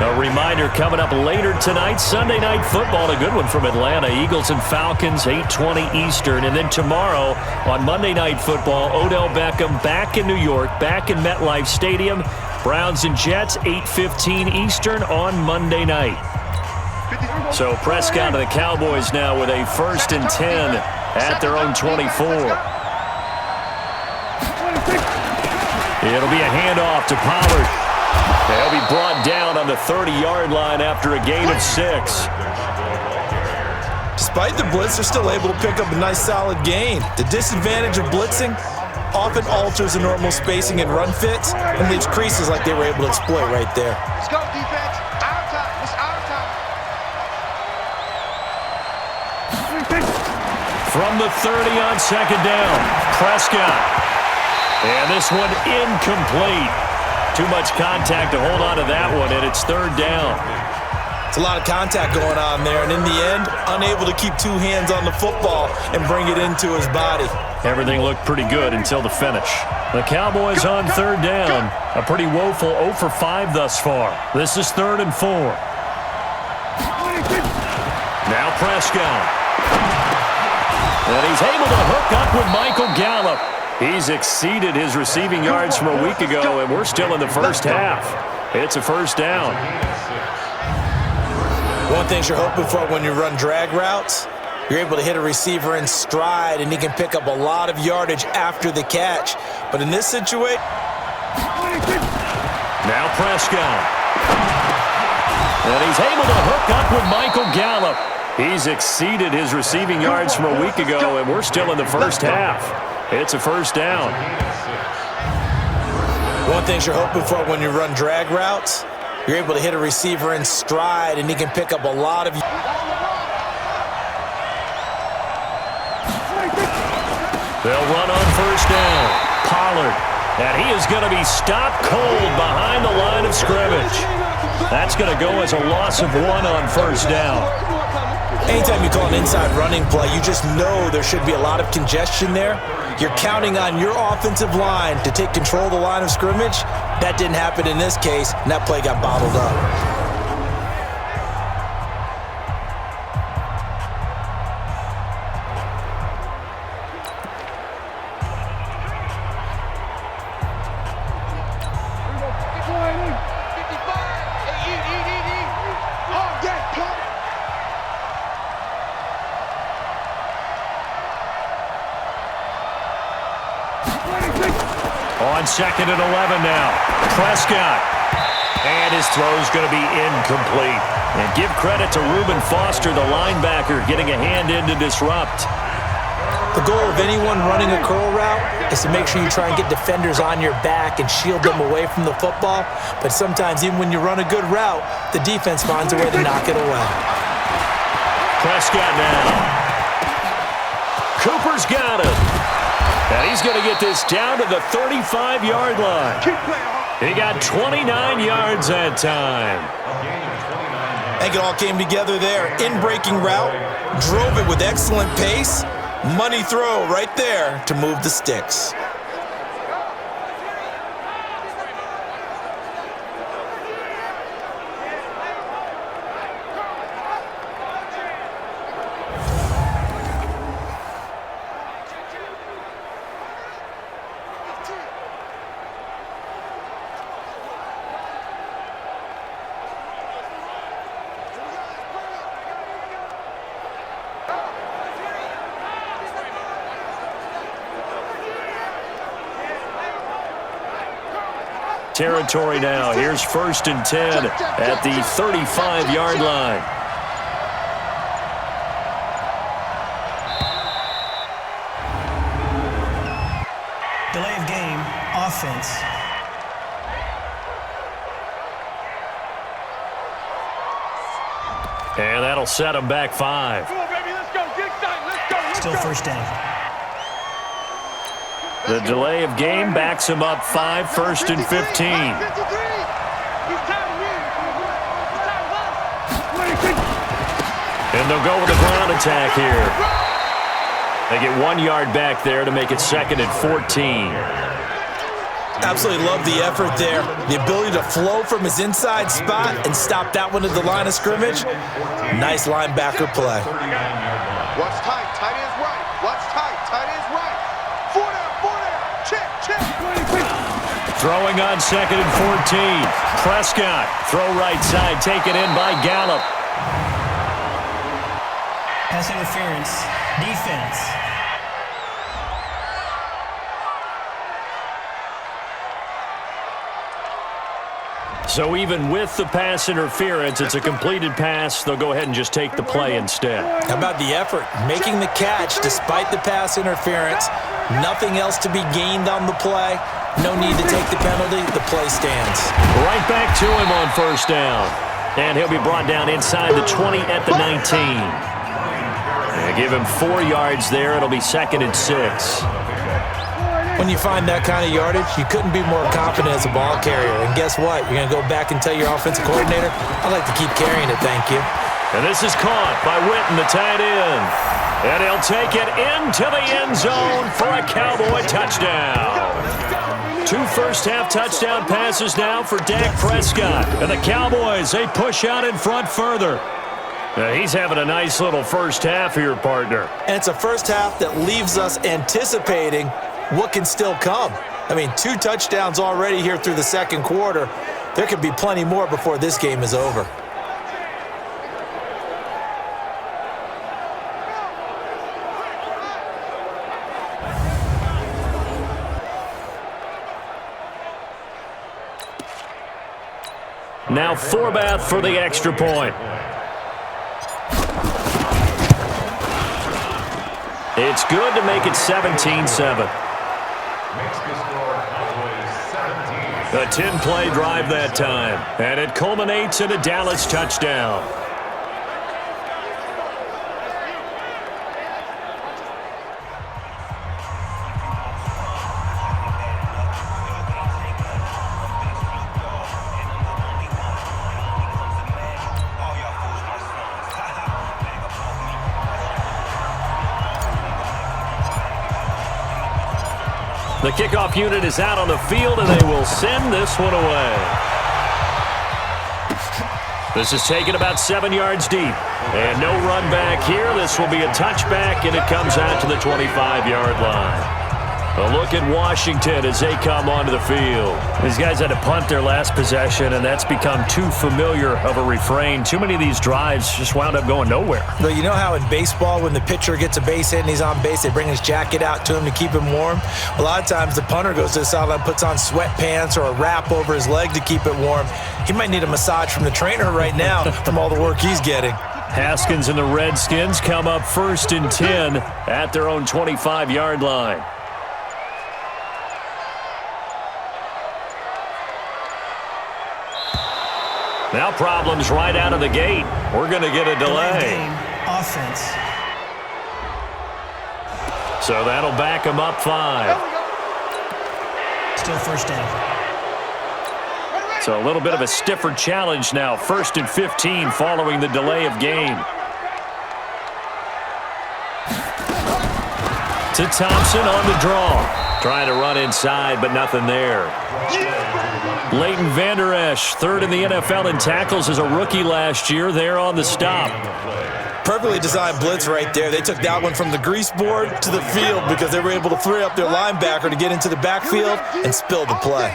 A reminder coming up later tonight, Sunday Night Football, a good one from Atlanta. Eagles and Falcons, 8:20 Eastern. And then tomorrow on Monday Night Football, Odell Beckham back in New York, back in MetLife Stadium. Browns and Jets, 8:15 Eastern on Monday night. So Prescott and the Cowboys now with a 1st and 10 at their own 24. It'll be a handoff to Pollard. They'll be brought down on the 30-yard line after a gain of 6. Despite the blitz, they're still able to pick up a nice solid gain. The disadvantage of blitzing often alters the normal spacing and run fits and leaves creases like they were able to exploit right there. Let's go, defense. Our time. It's our time. From the 30 on 2nd down, Prescott. And this one incomplete. Too much contact to hold on to that one, and it's 3rd down. It's a lot of contact going on there, and in the end, unable to keep two hands on the football and bring it into his body. Everything looked pretty good until the finish. The Cowboys on third down. A pretty woeful 0 for 5 thus far. This is 3rd and 4. Now Prescott. And he's able to hook up with Michael Gallup. He's exceeded his receiving yards from a week ago, and we're still in the first half. It's a first down. One thing you're hoping for when you run drag routes, you're able to hit a receiver in stride, and he can pick up a lot of yardage after the catch. But in this situation... Now Prescott. And he's able to hook up with Michael Gallup. He's exceeded his receiving yards from a week ago, and we're still in the first half. It's a first down. One thing you're hoping for when you run drag routes, you're able to hit a receiver in stride, and he can pick up a lot of... They'll run on first down. Pollard. And he is going to be stopped cold behind the line of scrimmage. That's going to go as a loss of 1 on first down. Anytime you call an inside running play, you just know there should be a lot of congestion there. You're counting on your offensive line to take control of the line of scrimmage. That didn't happen in this case, and that play got bottled up. On 2nd and 11 now. Prescott. And his throw's going to be incomplete. And give credit to Reuben Foster, the linebacker, getting a hand in to disrupt. The goal of anyone running a curl route is to make sure you try and get defenders on your back and shield them away from the football. But sometimes, even when you run a good route, the defense finds a way to knock it away. Prescott now. Cooper's got it. And he's going to get this down to the 35-yard line. He got 29 yards that time. I think it all came together there. In-breaking route, drove it with excellent pace. Money throw right there to move the sticks. Territory now. Here's 1st and 10 at the 35-yard line. Delay of game, offense. And that'll set him back 5. Come on, baby, let's go. Get excited. Let's go. Still first down. The delay of game backs him up 5, 1st and 15. And they'll go with a ground attack here. They get 1 yard back there to make it 2nd and 14. Absolutely love the effort there. The ability to flow from his inside spot and stop that one at the line of scrimmage. Nice linebacker play. Watch tight. Tight ends right. Watch tight. Tight ends right. 4 down. Check. Throwing on 2nd and 14. Prescott. Throw right side. Taken in by Gallup. Pass interference. Defense. So even with the pass interference, it's a completed pass. They'll go ahead and just take the play instead. How about the effort? Making the catch despite the pass interference. Nothing else to be gained on the play. No need to take the penalty. The play stands. Right back to him on first down. And he'll be brought down inside the 20 at the 19. And give him 4 yards there. It'll be 2nd and 6. When you find that kind of yardage, you couldn't be more confident as a ball carrier. And guess what? You're going to go back and tell your offensive coordinator, I'd like to keep carrying it, thank you. And this is caught by Witten, the tight end. And he'll take it into the end zone for a Cowboy touchdown. 2 first-half touchdown passes now for Dak Prescott. And the Cowboys, they push out in front further. Now, he's having a nice little first half here, partner. And it's a first half that leaves us anticipating what can still come. I mean, 2 touchdowns already here through the second quarter. There could be plenty more before this game is over. Now Forbath for the extra point. It's good to make it 17-7. A 10-play drive that time, and it culminates in a Dallas touchdown. The kickoff unit is out on the field, and they will send this one away. This is taken about 7 yards deep. And no run back here. This will be a touchback, and it comes out to the 25-yard line. A look at Washington as they come onto the field. These guys had to punt their last possession, and that's become too familiar of a refrain. Too many of these drives just wound up going nowhere. But you know how in baseball, when the pitcher gets a base hit and he's on base, they bring his jacket out to him to keep him warm? A lot of times the punter goes to the sideline, puts on sweatpants or a wrap over his leg to keep it warm. He might need a massage from the trainer right now from all the work he's getting. Haskins and the Redskins come up 1st and 10 at their own 25-yard line. Now problems right out of the gate. We're going to get a delay. Offense. So that'll back them up 5. Still first down. So a little bit of a stiffer challenge now. 1st and 15 following the delay of game. To Thompson on the draw. Trying to run inside, but nothing there. Leighton Vander Esch, 3rd in the NFL in tackles as a rookie last year. There on the stop. Perfectly designed blitz right there. They took that one from the grease board to the field because they were able to free up their linebacker to get into the backfield and spill the play.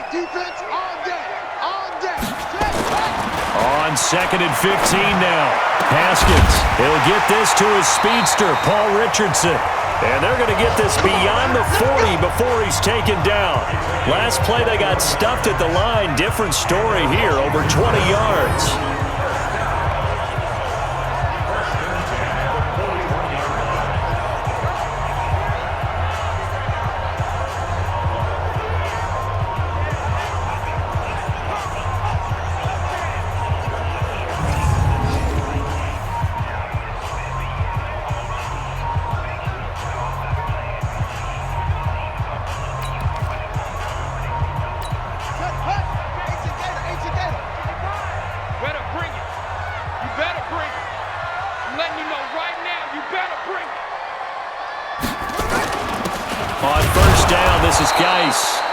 On 2nd and 15 now. Haskins, he'll get this to his speedster, Paul Richardson. And they're going to get this beyond the 40 before he's taken down. Last play, they got stuffed at the line. Different story here, over 20 yards.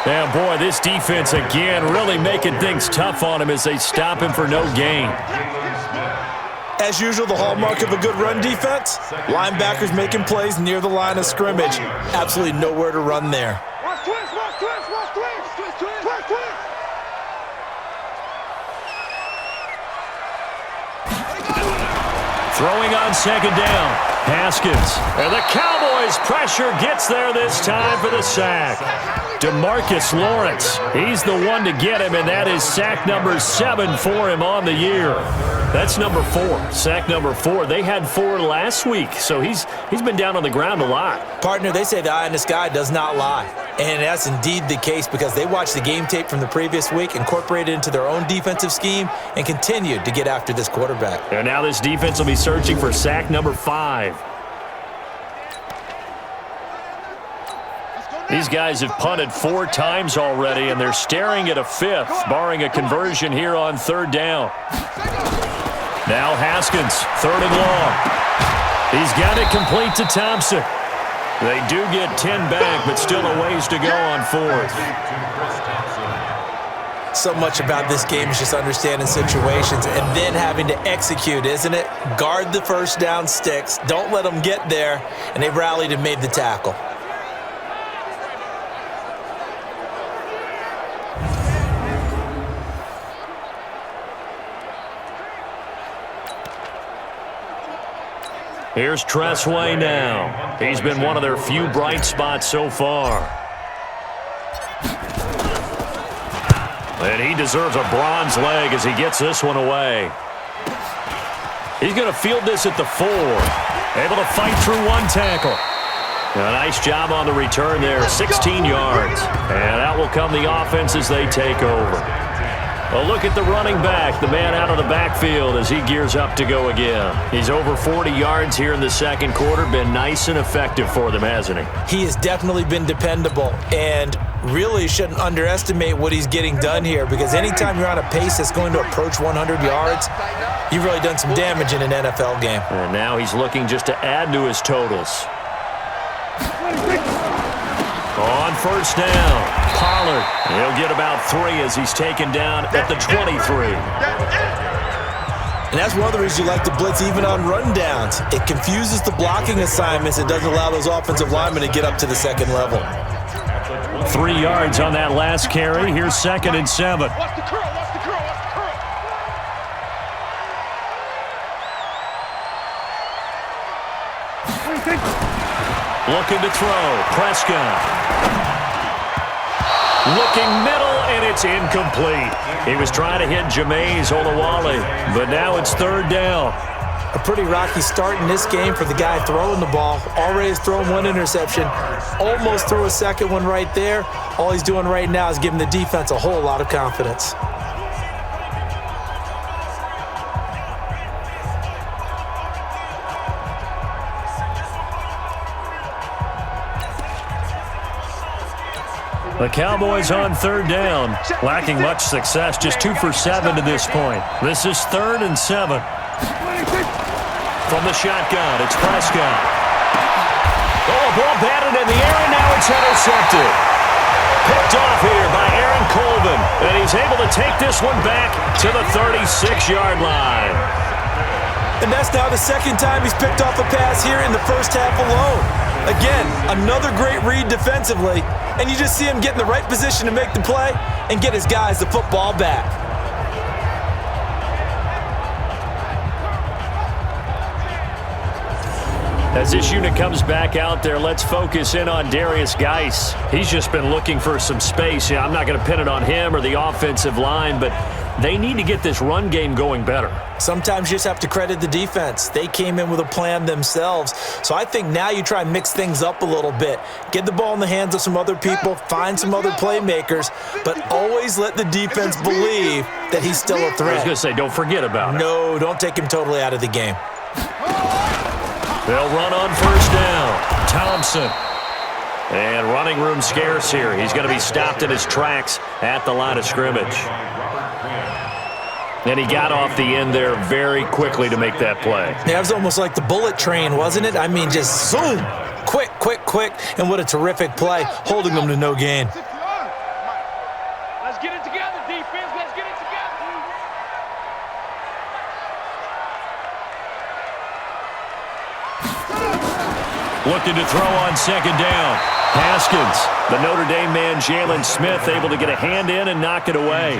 Yeah, boy, this defense again really making things tough on him as they stop him for no gain. As usual, the hallmark of a good run defense, linebackers making plays near the line of scrimmage. Absolutely nowhere to run there. Throwing on 2nd down. Haskins. And the Cowboys pressure gets there this time for the sack. DeMarcus Lawrence. He's the one to get him, and that is sack number 7 for him on the year. That's number 4. Sack number 4. They had 4 last week, so he's been down on the ground a lot. Partner, they say the eye in the sky does not lie. And that's indeed the case because they watched the game tape from the previous week, incorporated it into their own defensive scheme, and continued to get after this quarterback. And now this defense will be searching for sack number 5. These guys have punted 4 times already, and they're staring at a 5th, barring a conversion here on 3rd down. Now Haskins, 3rd and long. He's got it complete to Thompson. They do get 10 back, but still a ways to go on 4th. So much about this game is just understanding situations and then having to execute, isn't it? Guard the first down sticks. Don't let them get there. And they rallied and made the tackle. Here's Tressway now. He's been one of their few bright spots so far. And he deserves a bronze leg as he gets this one away. He's going to field this at the 4. Able to fight through 1 tackle. A nice job on the return there, 16 yards. And that will come the offense as they take over. A look at the running back, the man out of the backfield as he gears up to go again. He's over 40 yards here in the 2nd quarter. Been nice and effective for them, hasn't he? He has definitely been dependable and really shouldn't underestimate what he's getting done here, because anytime you're on a pace that's going to approach 100 yards, you've really done some damage in an NFL game. And now he's looking just to add to his totals. On 1st down, Pollard. He'll get about 3 as he's taken down at the 23. And that's one of the reasons you like to blitz even on rundowns. It confuses the blocking assignments. It doesn't allow those offensive linemen to get up to the 2nd level. 3 yards on that last carry. Here's 2nd and 7. Watch the curl, watch the curl, watch the curl. Looking to throw. Prescott. Looking middle, and it's incomplete. He was trying to hit Jameis Olawale, but now it's 3rd down. A pretty rocky start in this game for the guy throwing the ball. Already has thrown 1 interception. Almost threw a 2nd one right there. All he's doing right now is giving the defense a whole lot of confidence. The Cowboys on 3rd down, lacking much success, just 2 for 7 to this point. This is 3rd and 7. From the shotgun, it's Prescott. Oh, a ball batted in the air, and now it's intercepted. Picked off here by Aaron Colvin, and he's able to take this one back to the 36-yard line. And that's now the 2nd time he's picked off a pass here in the 1st half alone. Again, another great read defensively, and you just see him get in the right position to make the play and get his guys the football back. As this unit comes back out there, let's focus in on Darius Geis. He's just been looking for some space. Yeah, I'm not going to pin it on him or the offensive line, but they need to get this run game going better. Sometimes you just have to credit the defense. They came in with a plan themselves. So I think now you try and mix things up a little bit. Get the ball in the hands of some other people, find some other playmakers, but always let the defense believe that he's still a threat. I was going to say, don't forget about it. No, don't take him totally out of the game. They'll run on 1st down. Thompson. And running room scarce here. He's going to be stopped in his tracks at the line of scrimmage. And he got off the end there very quickly to make that play. Yeah, it was almost like the bullet train, wasn't it? I mean, just zoom. Quick, quick, quick. And what a terrific play, holding them to no gain. Let's get it together, defense. Let's get it together. Looking to throw on 2nd down. Haskins, the Notre Dame man, Jalen Smith, able to get a hand in and knock it away.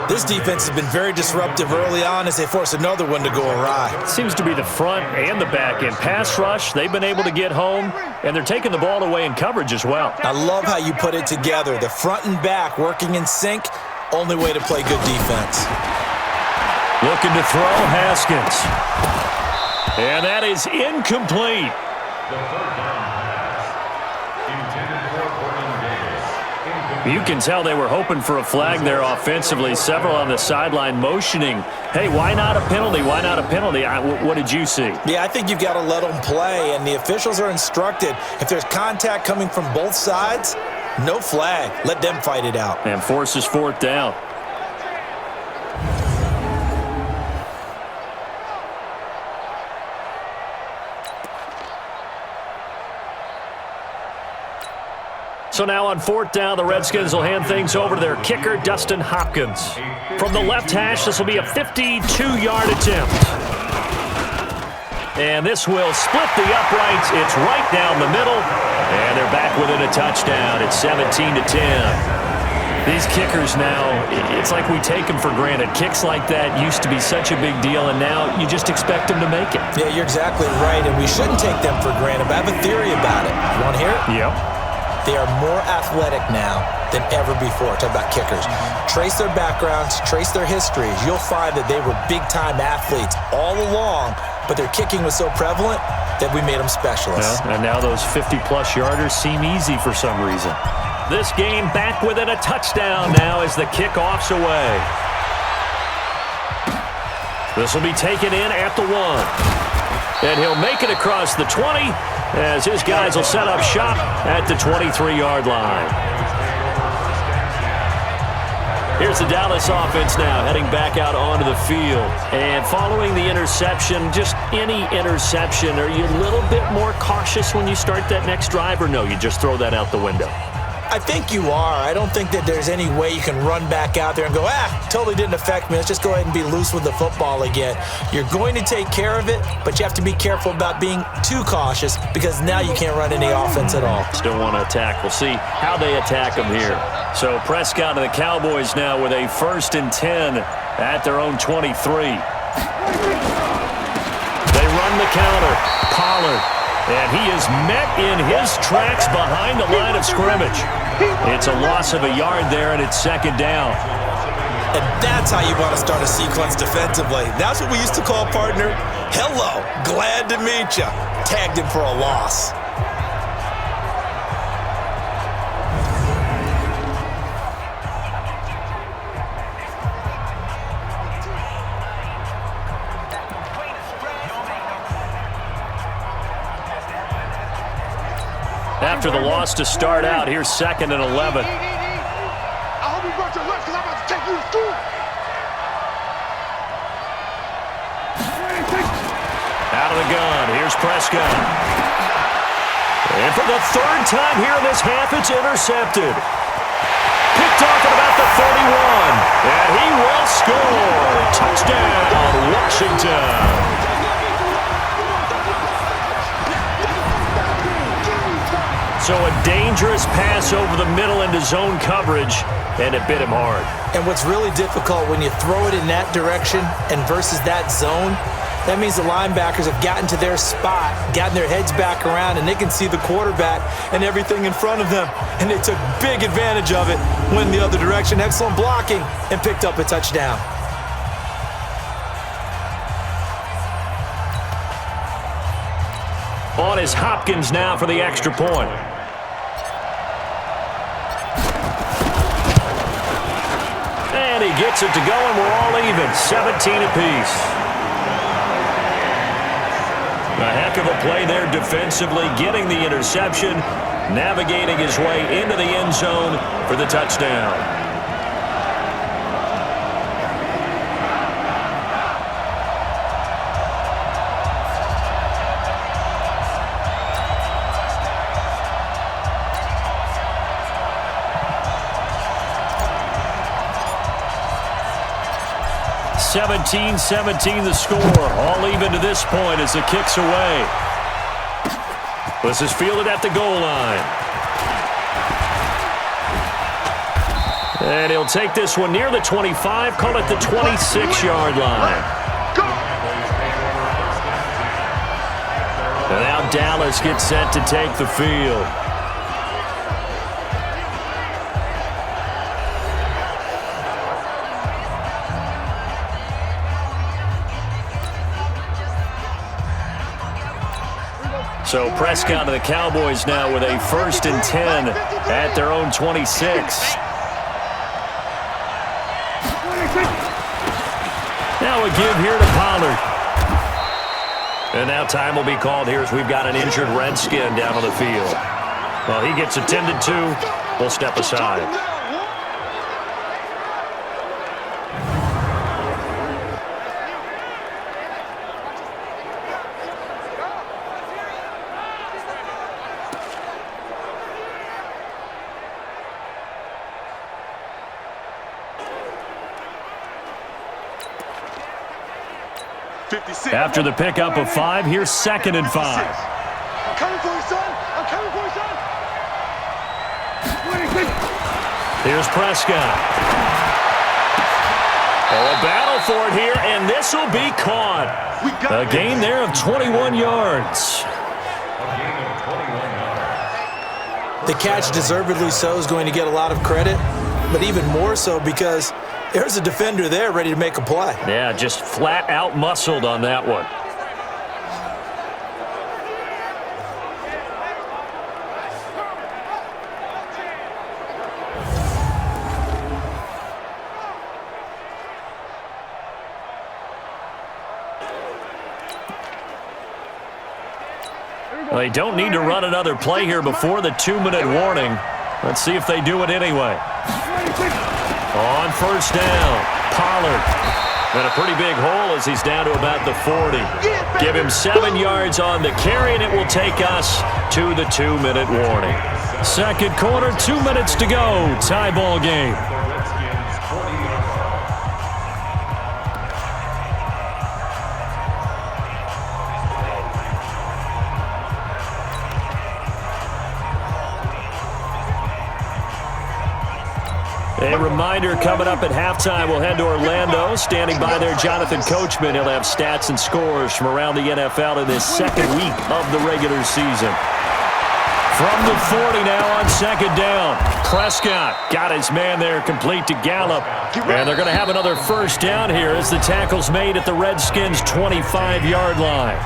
This defense has been very disruptive early on as they force another one to go awry. Seems to be the front and the back end. Pass rush, they've been able to get home, and they're taking the ball away in coverage as well. I love how you put it together. The front and back working in sync, only way to play good defense. Looking to throw, Haskins. And that is incomplete. The 3rd down pass intended for Vernon Davis. Incomplete. You can tell they were hoping for a flag there offensively. Several on the sideline motioning, hey, why not a penalty? Why not a penalty? What did you see? Yeah, I think you've got to let them play, and the officials are instructed. If there's contact coming from both sides, no flag. Let them fight it out. And forces fourth down. So now on fourth down, the Redskins will hand things over to their kicker, Dustin Hopkins. From the left hash, this will be a 52-yard attempt. And this will split the uprights. It's right down the middle. And they're back within a touchdown. It's 17-10. These kickers now, it's like we take them for granted. Kicks like that used to be such a big deal, and now you just expect them to make it. Yeah, you're exactly right, and we shouldn't take them for granted, but I have a theory about it. You want to hear it? Yep. They are more athletic now than ever before. Talk about kickers. Trace their backgrounds, trace their histories. You'll find that they were big-time athletes all along, but their kicking was so prevalent that we made them specialists. Well, and now those 50-plus yarders seem easy for some reason. This game back within a touchdown now as the kickoff's away. This will be taken in at the 1. And he'll make it across the 20 as his guys will set up shop at the 23-yard line. Here's the Dallas offense now heading back out onto the field. And following the interception, just any interception, are you a little bit more cautious when you start that next drive, or no, you just throw that out the window? I think you are. I don't think that there's any way you can run back out there and go, totally didn't affect me. Let's just go ahead and be loose with the football again. You're going to take care of it, but you have to be careful about being too cautious because now you can't run any offense at all. Still want to attack. We'll see how they attack them here. So Prescott and the Cowboys now with a 1st and 10 at their own 23. They run the counter. Pollard. And he is met in his tracks behind the line of scrimmage. It's a loss of a yard there, and it's 2nd down. And that's how you want to start a sequence defensively. That's what we used to call, partner, hello, glad to meet you. Tagged him for a loss. After the loss to start out, here's 2nd and 11. I hope you brought your lunch because I'm about to take you to school. Out of the gun, here's Prescott. And for the 3rd time here in this half, it's intercepted. Picked off at about the 31. And he will score. Touchdown, Washington. So a dangerous pass over the middle into zone coverage, and it bit him hard. And what's really difficult when you throw it in that direction and versus that zone, that means the linebackers have gotten to their spot, gotten their heads back around, and they can see the quarterback and everything in front of them. And they took big advantage of it, went the other direction, excellent blocking, and picked up a touchdown. On is Hopkins now for the extra point. And he gets it to go, and we're all even, 17 apiece. A heck of a play there defensively, getting the interception, navigating his way into the end zone for the touchdown. (17-17) the score. All even to this point as the kick's away. This is fielded at the goal line. And he'll take this one near the 25, call it the 26-yard line. And now Dallas gets set to take the field. So Prescott and the Cowboys now with a 1st and 10 at their own 26. Now a give here to Pollard. And now time will be called here as we've got an injured Redskin down on the field. Well, he gets attended to. We'll step aside. After the pickup of 5, here's 2nd and 5. I'm coming for you, son. I'm coming for you, son. Here's Prescott. Oh, a battle for it here, and this will be caught. A gain there of 21 yards. The catch, deservedly so, is going to get a lot of credit, but even more so because there's a defender there ready to make a play. Yeah, just flat out muscled on that one. They don't need to run another play here before the 2-minute warning. Let's see if they do it anyway. On 1st down, Pollard. And a pretty big hole as he's down to about the 40. Give him 7 yards on the carry, and it will take us to the 2-minute warning. 2nd quarter, 2 minutes to go. Tie ball game. A reminder, coming up at halftime, we'll head to Orlando. Standing by there, Jonathan Coachman. He'll have stats and scores from around the NFL in this 2nd week of the regular season. From the 40 now on 2nd down. Prescott got his man there complete to Gallup. And they're going to have another 1st down here as the tackle's made at the Redskins' 25-yard line.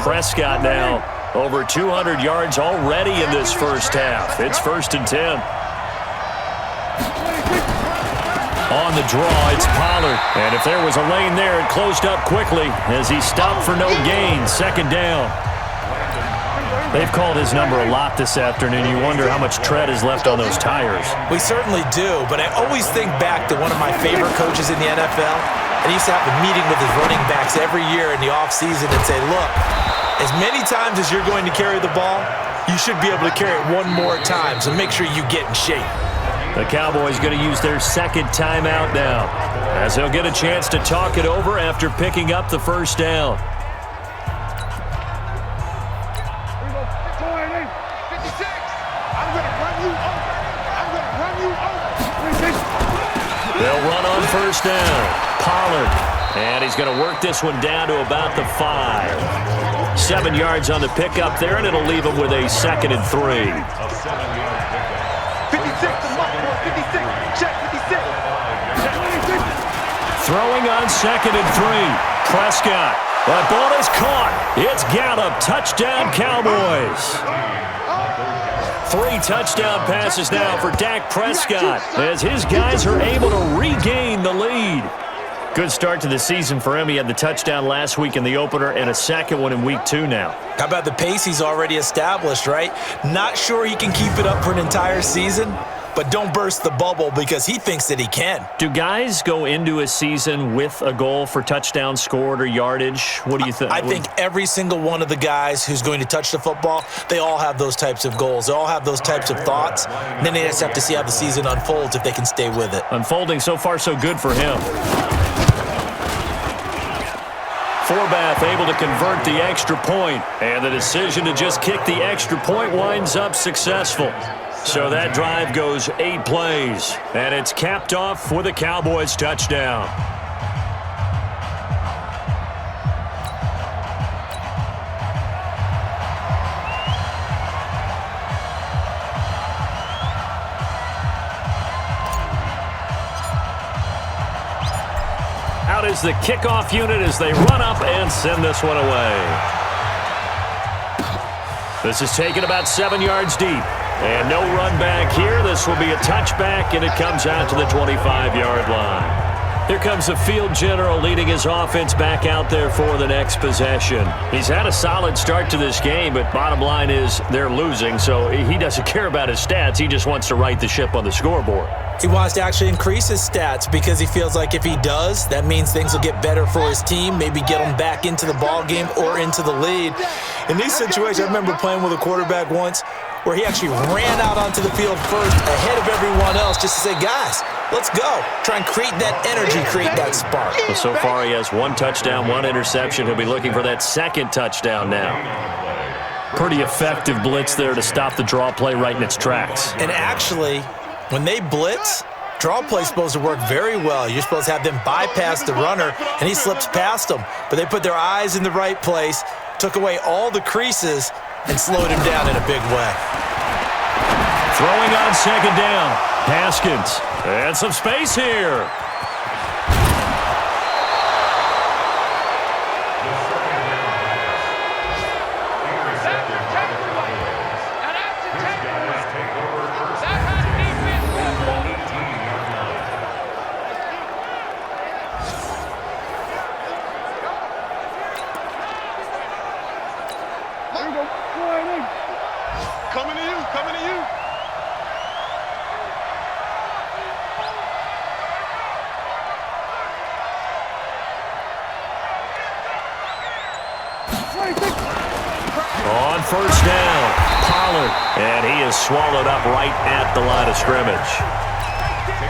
Prescott now over 200 yards already in this 1st half. It's 1st and 10. On the draw, it's Pollard. And if there was a lane there, it closed up quickly as he stopped for no gain. 2nd down. They've called his number a lot this afternoon. You wonder how much tread is left on those tires. We certainly do, but I always think back to one of my favorite coaches in the NFL. And he used to have a meeting with his running backs every year in the offseason and say, look, as many times as you're going to carry the ball, you should be able to carry it one more time, so make sure you get in shape. The Cowboys going to use their 2nd timeout now, as they'll get a chance to talk it over after picking up the 1st down. 56. I'm going to run you over. I'm going to run you over. They'll run on 1st down. Pollard. And he's going to work this one down to about the 5. 7 yards on the pickup there, and it'll leave him with a 2nd and 3. 56 to Muck, 56. Check 56. Throwing on 2nd and 3. Prescott. That ball is caught. It's Gallup. Touchdown, Cowboys. 3 touchdown passes now for Dak Prescott as his guys are able to regain the lead. Good start to the season for him. He had the touchdown last week in the opener and a 2nd one in week 2 now. How about the pace he's already established, right? Not sure he can keep it up for an entire season, but don't burst the bubble because he thinks that he can. Do guys go into a season with a goal for touchdowns scored or yardage? What do you think? I think every single one of the guys who's going to touch the football, they all have those types of goals. They all have those types of thoughts. And then they just have to see how the season unfolds if they can stay with it. Unfolding so far so good for him. Forbath able to convert the extra point, and the decision to just kick the extra point winds up successful. So that drive goes 8 plays, and it's capped off with a Cowboys touchdown. the kickoff unit as they run up and send this one away. This is taken about 7 yards deep. And no run back here. This will be a touchback, and it comes out to the 25-yard line. Here comes the field general leading his offense back out there for the next possession. He's had a solid start to this game, but bottom line is they're losing, so he doesn't care about his stats. He just wants to right the ship on the scoreboard. He wants to actually increase his stats because he feels like if he does, that means things will get better for his team, maybe get him back into the ball game or into the lead. In these situations, I remember playing with a quarterback once where he actually ran out onto the field first ahead of everyone else just to say, guys, let's go. Try and create that energy, create that spark. Well, so far he has 1 touchdown, 1 interception. He'll be looking for that second touchdown now. Pretty effective blitz there to stop the draw play right in its tracks. And actually, when they blitz, draw play's supposed to work very well. You're supposed to have them bypass the runner, and he slips past them. But they put their eyes in the right place, took away all the creases, and slowed him down in a big way. Throwing on second down, Haskins. And some space here. Coming to you, coming to you. On first down, Pollard, and he is swallowed up right at the line of scrimmage.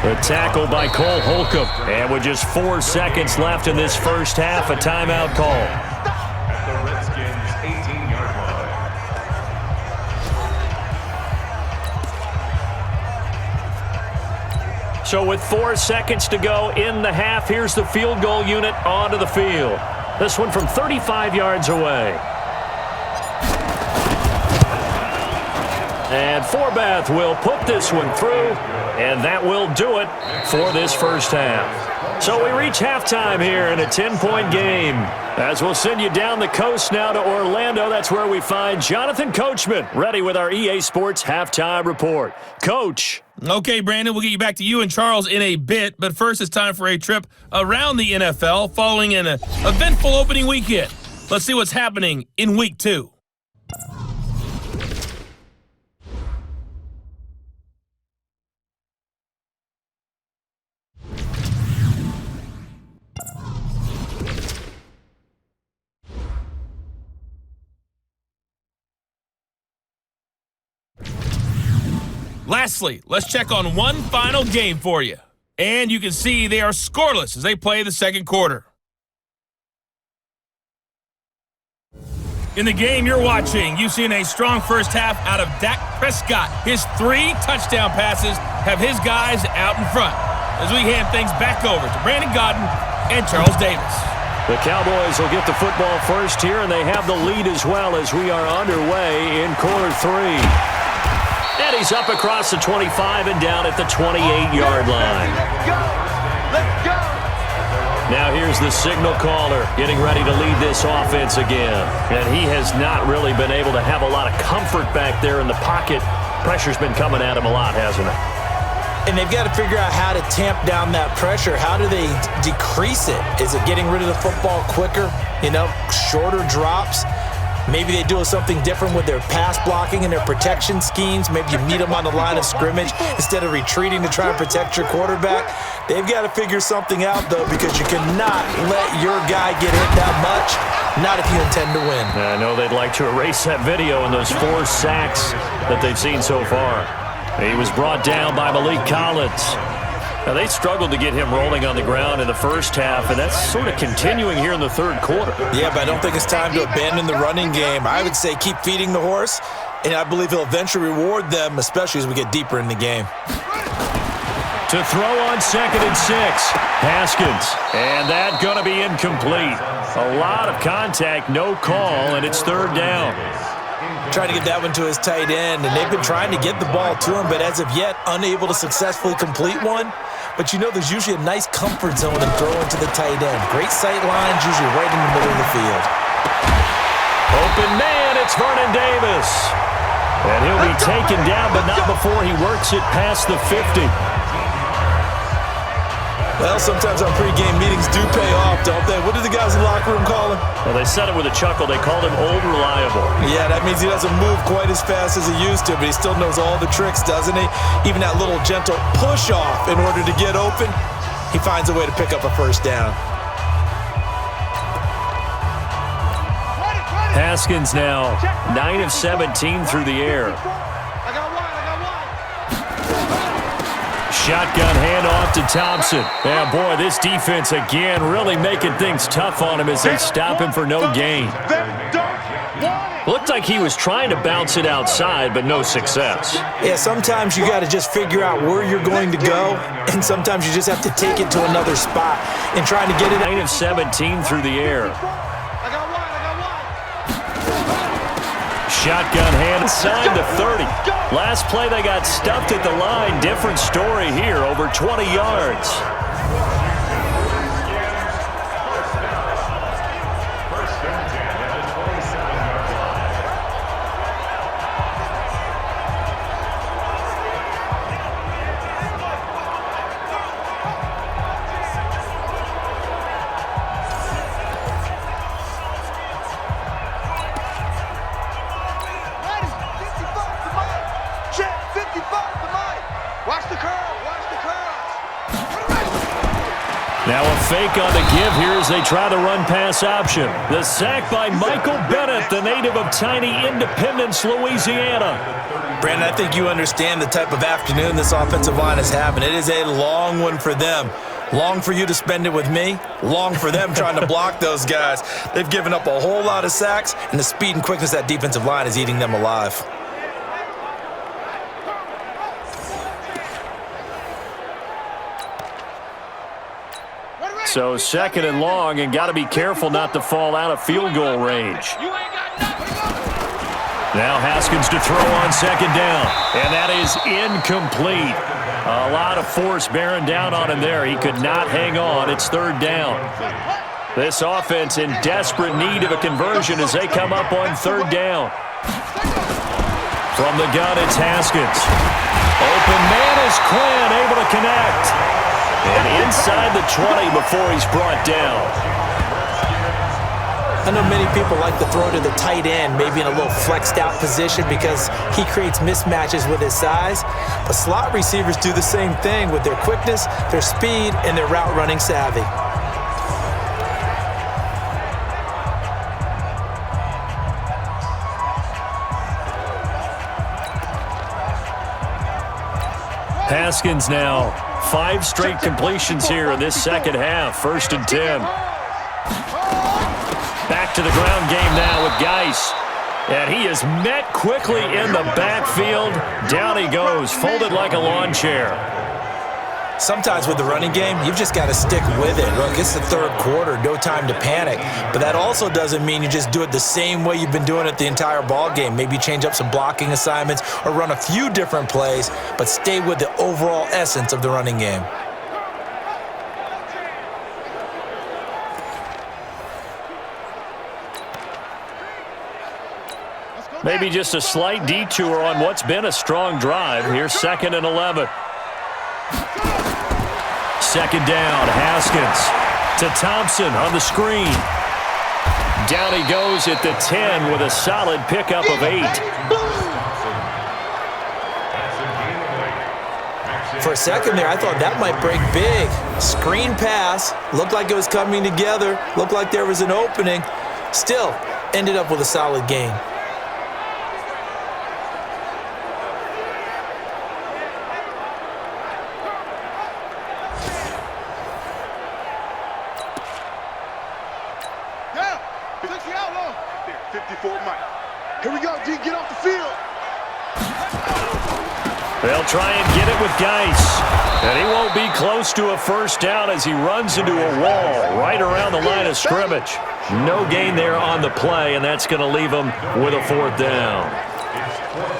The tackle by Cole Holcomb, and with just 4 seconds left in this first half, a timeout call. At the Redskins' 18-yard line. So with 4 seconds to go in the half, here's the field goal unit onto the field. This one from 35 yards away. And Forbath will put this one through, and that will do it for this first half. So we reach halftime here in a 10-point game. As we'll send you down the coast now to Orlando, that's where we find Jonathan Coachman ready with our EA Sports Halftime Report. Coach. Okay, Brandon, we'll get you back to you and Charles in a bit, but first it's time for a trip around the NFL following an eventful opening weekend. Let's see what's happening in Week 2. Lastly, let's check on one final game for you. And you can see they are scoreless as they play the second quarter. In the game you're watching, you've seen a strong first half out of Dak Prescott. His 3 touchdown passes have his guys out in front. As we hand things back over to Brandon Godden and Charles Davis. The Cowboys will get the football first here, and they have the lead as well as we are underway in quarter 3. And he's up across the 25 and down at the 28-yard line. Let's go! Let's go! Now here's the signal caller getting ready to lead this offense again. And he has not really been able to have a lot of comfort back there in the pocket. Pressure's been coming at him a lot, hasn't it? And they've got to figure out how to tamp down that pressure. How do they decrease it? Is it getting rid of the football quicker? Shorter drops? Maybe they do something different with their pass blocking and their protection schemes. Maybe you meet them on the line of scrimmage instead of retreating to try and protect your quarterback. They've got to figure something out, though, because you cannot let your guy get hit that much, not if you intend to win. I know they'd like to erase that video and those 4 sacks that they've seen so far. He was brought down by Malik Collins. Now, they struggled to get him rolling on the ground in the first half, and that's sort of continuing here in the third quarter. Yeah, but I don't think it's time to abandon the running game. I would say keep feeding the horse, and I believe he'll eventually reward them, especially as we get deeper in the game. To throw on 2nd and 6, Haskins. And that's going to be incomplete. A lot of contact, no call, and it's 3rd down. Trying to get that one to his tight end, and they've been trying to get the ball to him, but as of yet, unable to successfully complete one. But you know there's usually a nice comfort zone in throwing to the tight end. Great sight lines, usually right in the middle of the field. Open man, it's Vernon Davis. And he'll be taken down, but not before he works it past the 50. Well, sometimes our pregame meetings do pay off, don't they? What did the guys in the locker room call him? Well, they said it with a chuckle. They called him Old Reliable. Yeah, that means he doesn't move quite as fast as he used to, but he still knows all the tricks, doesn't he? Even that little gentle push-off in order to get open, he finds a way to pick up a first down. Haskins now 9 of 17 through the air. Shotgun handoff to Thompson. Yeah, boy, this defense again really making things tough on him as they stop him for no gain. Looked like he was trying to bounce it outside, but no success. Yeah, sometimes you got to just figure out where you're going to go, and sometimes you just have to take it to another spot and trying to get it. 9 of 17 through the air. Shotgun hand inside the 30. Last play they got stuffed at the line. Different story here, over 20 yards. Now a fake on the give here as they try the run-pass option. The sack by Michael Bennett, the native of tiny Independence, Louisiana. Brandon, I think you understand the type of afternoon this offensive line is having. It is a long one for them. Long for you to spend it with me. Long for them trying to block those guys. They've given up a whole lot of sacks, and the speed and quickness of that defensive line is eating them alive. So second and long, and got to be careful not to fall out of field goal range. Now Haskins to throw on second down, and that is incomplete. A lot of force bearing down on him there. He could not hang on. It's third down. This offense in desperate need of a conversion as they come up on third down. From the gun, it's Haskins. Open man is Quinn, able to connect. And inside the 20 before he's brought down. I know many people like to throw to the tight end, maybe in a little flexed out position because he creates mismatches with his size. But slot receivers do the same thing with their quickness, their speed, and their route running savvy. Haskins now 5 straight completions here in this second half. 1st and 10. Back to the ground game now with Geis. And he is met quickly in the backfield. Down he goes, folded like a lawn chair. Sometimes with the running game, you've just got to stick with it. Look, it's the third quarter, no time to panic. But that also doesn't mean you just do it the same way you've been doing it the entire ball game. Maybe change up some blocking assignments or run a few different plays, but stay with the overall essence of the running game. Maybe just a slight detour on what's been a strong drive. Here's 2nd and 11. Second down, Haskins to Thompson on the screen. Down he goes at the 10 with a solid pickup of 8. For a second there, I thought that might break big. Screen pass, looked like it was coming together, looked like there was an opening. Still, ended up with a solid gain. They'll try and get it with Geis. And he won't be close to a first down as he runs into a wall right around the line of scrimmage. No gain there on the play, and that's going to leave him with a fourth down.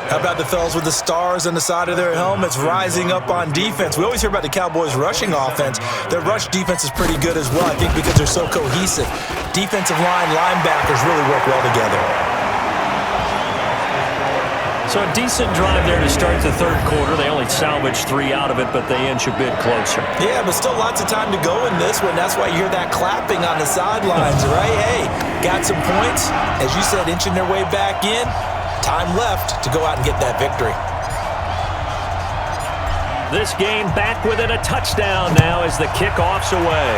How about the fellas with the stars on the side of their helmets rising up on defense? We always hear about the Cowboys' rushing offense. Their rush defense is pretty good as well, I think, because they're so cohesive. Defensive line, linebackers really work well together. So a decent drive there to start the third quarter. They only salvaged 3 out of it, but they inch a bit closer. Yeah, but still lots of time to go in this one. That's why you hear that clapping on the sidelines, right? Hey, got some points. As you said, inching their way back in. Time left to go out and get that victory. This game back within a touchdown now as the kickoff's away.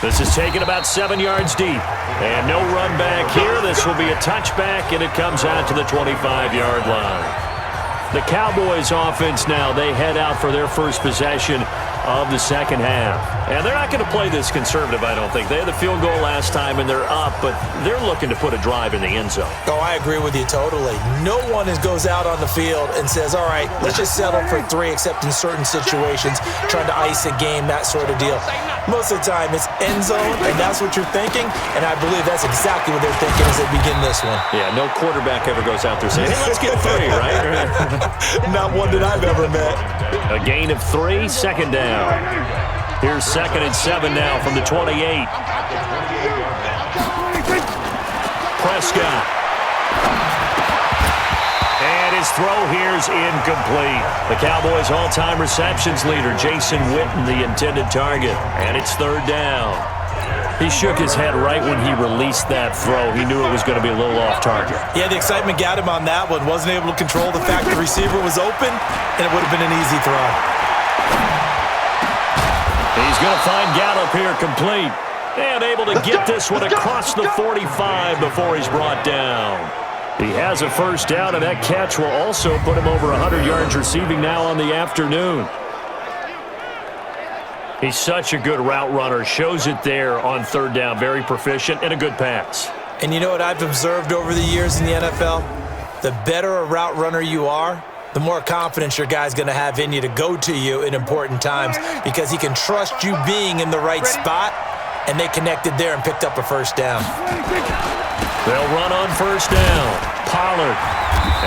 This is taken about 7 yards deep. And no run back here. This will be a touchback, and it comes out to the 25-yard line. The Cowboys offense now, they head out for their first possession of the second half. And they're not going to play this conservative, I don't think. They had the field goal last time, and they're up, but they're looking to put a drive in the end zone. Oh, I agree with you totally. No one goes out on the field and says, all right, let's just settle for 3, except in certain situations, trying to ice a game, that sort of deal. Most of the time, it's end zone, and that's what you're thinking, and I believe that's exactly what they're thinking as they begin this one. Yeah, no quarterback ever goes out there saying, hey, let's get 3, right? Not one that I've ever met. A gain of 3, second down. Here's 2nd and 7 now from the 28. Prescott. And his throw here's incomplete. The Cowboys' all-time receptions leader, Jason Witten, the intended target. And it's 3rd down. He shook his head right when he released that throw. He knew it was going to be a little off target. Yeah, the excitement got him on that one. Wasn't able to control the fact the receiver was open, and it would have been an easy throw. He's going to find Gallup here complete. And able to get this one across the 45 before he's brought down. He has a first down, and that catch will also put him over 100 yards receiving now on the afternoon. He's such a good route runner. Shows it there on 3rd down. Very proficient and a good pass. And you know what I've observed over the years in the NFL? The better a route runner you are, the more confidence your guy's going to have in you to go to you in important times because he can trust you being in the right spot, and they connected there and picked up a first down. They'll run on first down. Pollard.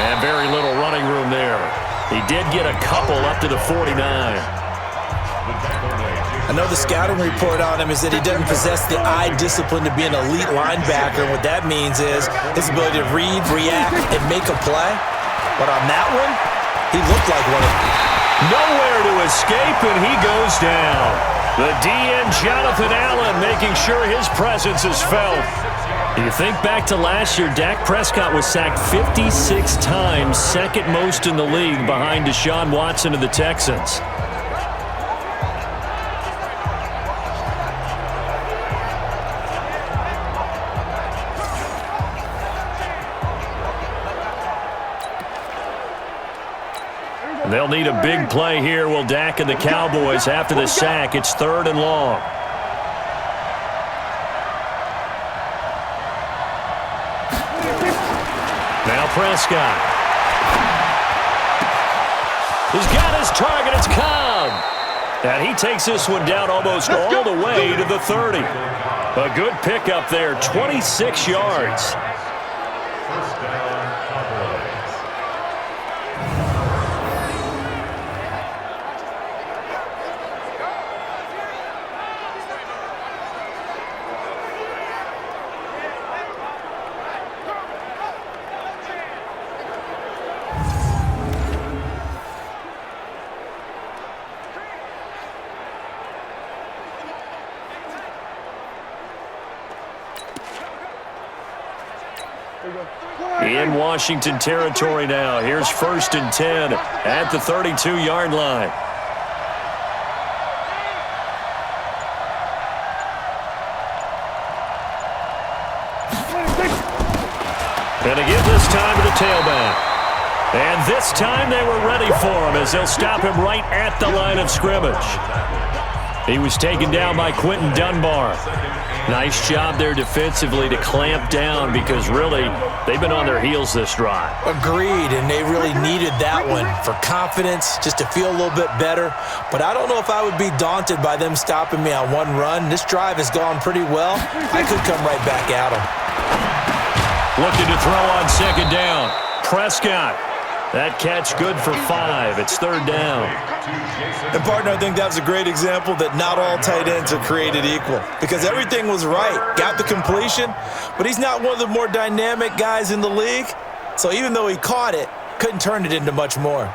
And very little running room there. He did get a couple up to the 49. I know the scouting report on him is that he doesn't possess the eye discipline to be an elite linebacker. What that means is his ability to read, react, and make a play. But on that one, he looked like one of them. Nowhere to escape, and he goes down. The DN, Jonathan Allen, making sure his presence is felt. You think back to last year, Dak Prescott was sacked 56 times, second most in the league behind Deshaun Watson of the Texans. They'll need a big play here, will Dak and the Cowboys after the sack. It's 3rd and long. Now Prescott. He's got his target. It's Cobb. And he takes this one down almost all the way to the 30. A good pickup there, 26 yards. In Washington territory now. Here's 1st and 10 at the 32-yard line. And again this time to the tailback. And this time they were ready for him as they'll stop him right at the line of scrimmage. He was taken down by Quentin Dunbar. Nice job there defensively to clamp down because really they've been on their heels this drive. Agreed, and they really needed that one for confidence, just to feel a little bit better. But I don't know if I would be daunted by them stopping me on one run. This drive has gone pretty well. I could come right back at them. Looking to throw on second down. Prescott. That catch good for 5. It's third down. And, partner, I think that was a great example that not all tight ends are created equal because everything was right. Got the completion, but he's not one of the more dynamic guys in the league. So even though he caught it, couldn't turn it into much more.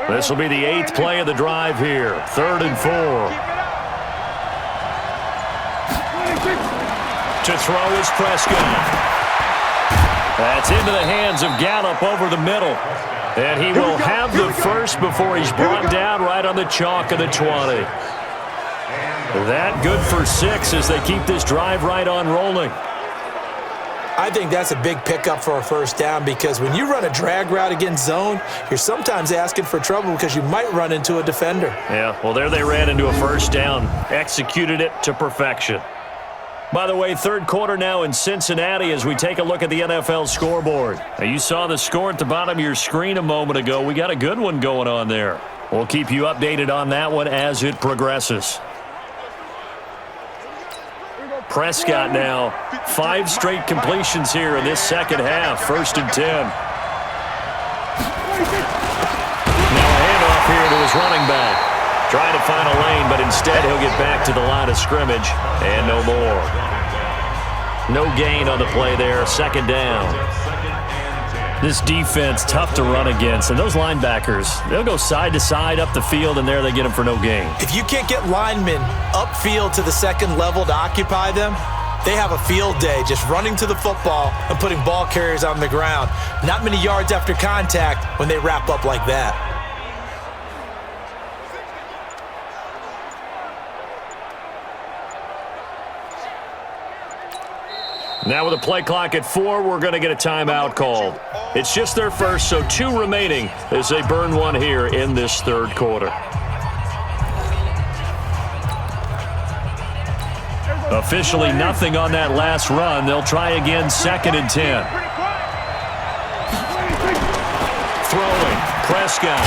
This will be the 8th play of the drive here. 3rd and 4. To throw is Prescott. That's into the hands of Gallup over the middle. And he will have the first before he's brought down right on the chalk of the 20. That good for 6 as they keep this drive right on rolling. I think that's a big pickup for a first down because when you run a drag route against zone, you're sometimes asking for trouble because you might run into a defender. Yeah, well, there they ran into a first down. Executed it to perfection. By the way, third quarter now in Cincinnati as we take a look at the NFL scoreboard. Now, you saw the score at the bottom of your screen a moment ago. We got a good one going on there. We'll keep you updated on that one as it progresses. Prescott now, 5 straight completions here in this second half. 1st and 10. Now a handoff here to his running back. Trying to find a lane, but instead he'll get back to the line of scrimmage and no more. No gain on the play there. 2nd down. This defense, tough to run against. And those linebackers, they'll go side to side up the field, and there they get them for no gain. If you can't get linemen upfield to the second level to occupy them, they have a field day just running to the football and putting ball carriers on the ground. Not many yards after contact when they wrap up like that. Now with a play clock at 4, we're going to get a timeout called. It's just their first, so 2 remaining as they burn one here in this third quarter. Officially nothing on that last run. They'll try again 2nd and 10. Throwing, Prescott.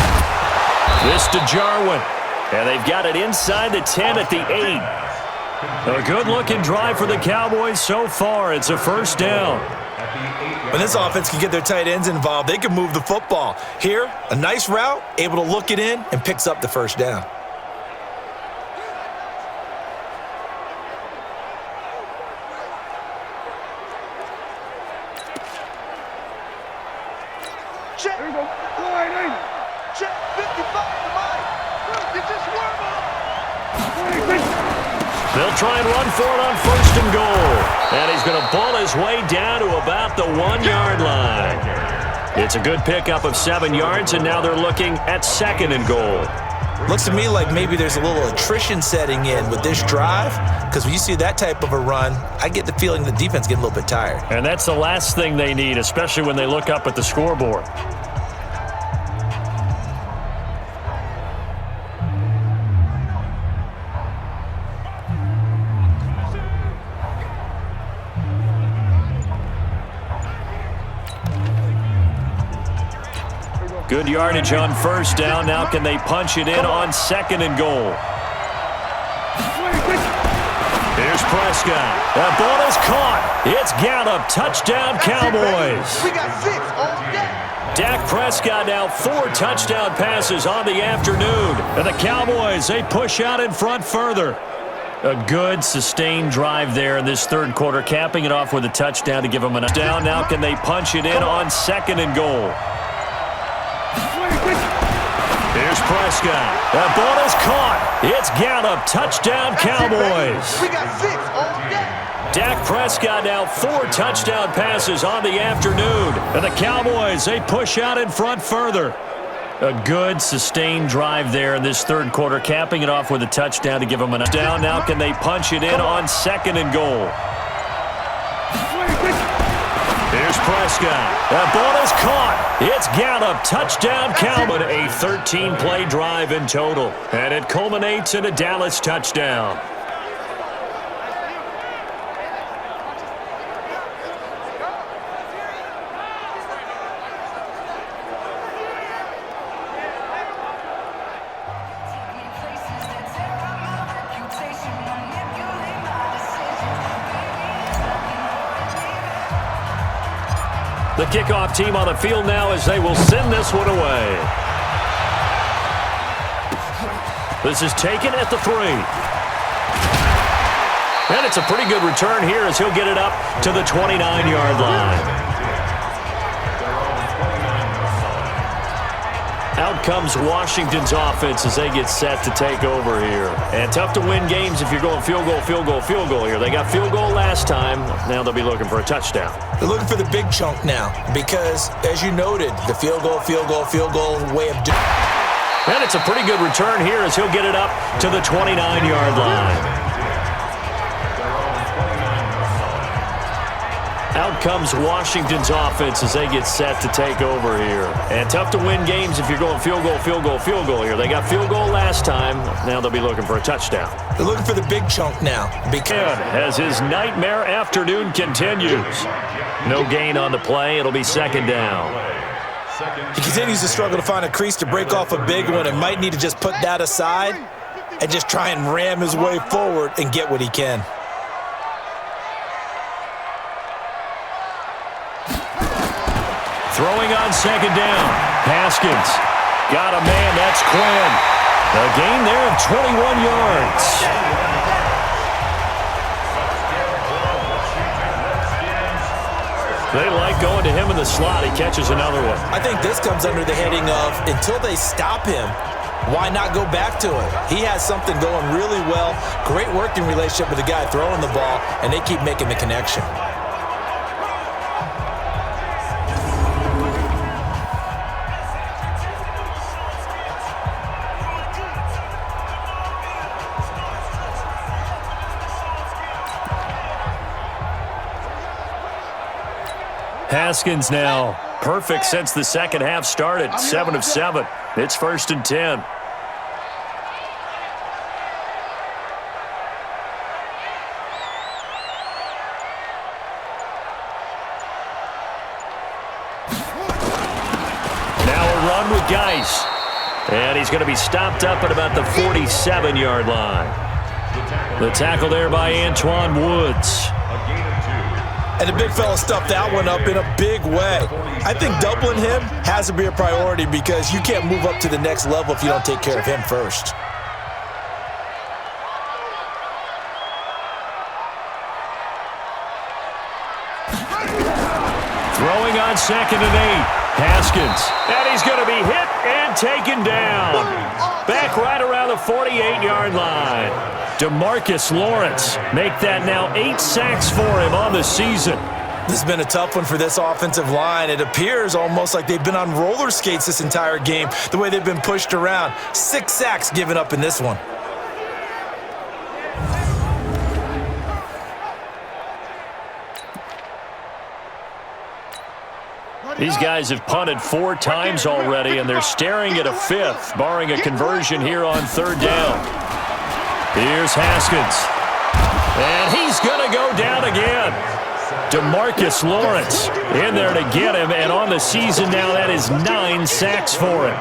This to Jarwin. And they've got it inside the 10 at the 8. A good-looking drive for the Cowboys so far. It's a first down. When this offense can get their tight ends involved, they can move the football. Here, a nice route, able to look it in, and picks up the first down. Check. There you go. Check. 55 to Mike. You just warm up. They'll try and run for it on 1st and goal. And he's going to ball his way down to about the 1-yard line. It's a good pickup of 7 yards, and now they're looking at 2nd and goal. Looks to me like maybe there's a little attrition setting in with this drive because when you see that type of a run, I get the feeling the defense getting a little bit tired. And that's the last thing they need, especially when they look up at the scoreboard. Good yardage on 1st down. Now can they punch it in on 2nd and goal? Here's Prescott. That ball is caught. It's Gallup. Touchdown, Cowboys. We got 6 all day. Dak Prescott now 4 touchdown passes on the afternoon. And the Cowboys, they push out in front further. A good, sustained drive there in this third quarter, capping it off with a touchdown to give them a down. Now can they punch it in on 2nd and goal? Here's Prescott. That ball is caught. It's Gallup. Touchdown, Cowboys. We got 6 all day. Dak Prescott now 4 touchdown passes on the afternoon. And the Cowboys, they push out in front further. A good, sustained drive there in this third quarter, capping it off with a touchdown to give them a down. Now can they punch it in on 2nd and goal? Here's Prescott. That ball is caught. It's Gallup. Touchdown, Cowboys. A 13-play drive in total. And it culminates in a Dallas touchdown. The kickoff team on the field now as they will send this one away. This is taken at the 3. And it's a pretty good return here as he'll get it up to the 29-yard line. Out comes Washington's offense as they get set to take over here. And tough to win games if you're going field goal, field goal, field goal here. They got field goal last time. Now they'll be looking for a touchdown. They're looking for the big chunk now because, as you noted, the field goal way of doing it. And it's a pretty good return here as he'll get it up to the 29-yard line. Out comes Washington's offense as they get set to take over here. And tough to win games if you're going field goal, field goal, field goal here. They got field goal last time. Now they'll be looking for a touchdown. They're looking for the big chunk now because as his nightmare afternoon continues. No gain on the play. It'll be second down. He continues to struggle to find a crease to break off a big one and might need to just put that aside and just try and ram his way forward and get what he can. Throwing on second down. Haskins. Got a man. That's Quinn. A gain there of 21 yards. They like going to him in the slot. He catches another one. I think this comes under the heading of until they stop him, why not go back to it? He has something going really well. Great working relationship with the guy throwing the ball, and they keep making the connection. Haskins now perfect since the second half started. 7 of 7. It's 1st and 10. Now a run with Geis. And he's going to be stopped up at about the 47-yard line. The tackle there by Antoine Woods. And the big fella stuffed that one up in a big way. I think doubling him has to be a priority because you can't move up to the next level if you don't take care of him first. Throwing on 2nd and 8. Haskins. And he's going to be hit and taken down. Back right around the 48-yard line. DeMarcus Lawrence make that now 8 sacks for him on the season. This has been a tough one for this offensive line. It appears almost like they've been on roller skates this entire game, the way they've been pushed around. 6 sacks given up in this one. These guys have punted 4 times already, and they're staring at a 5th, barring a conversion here on 3rd down. Here's Haskins. And he's going to go down again. DeMarcus Lawrence in there to get him, and on the season now, that is 9 sacks for him.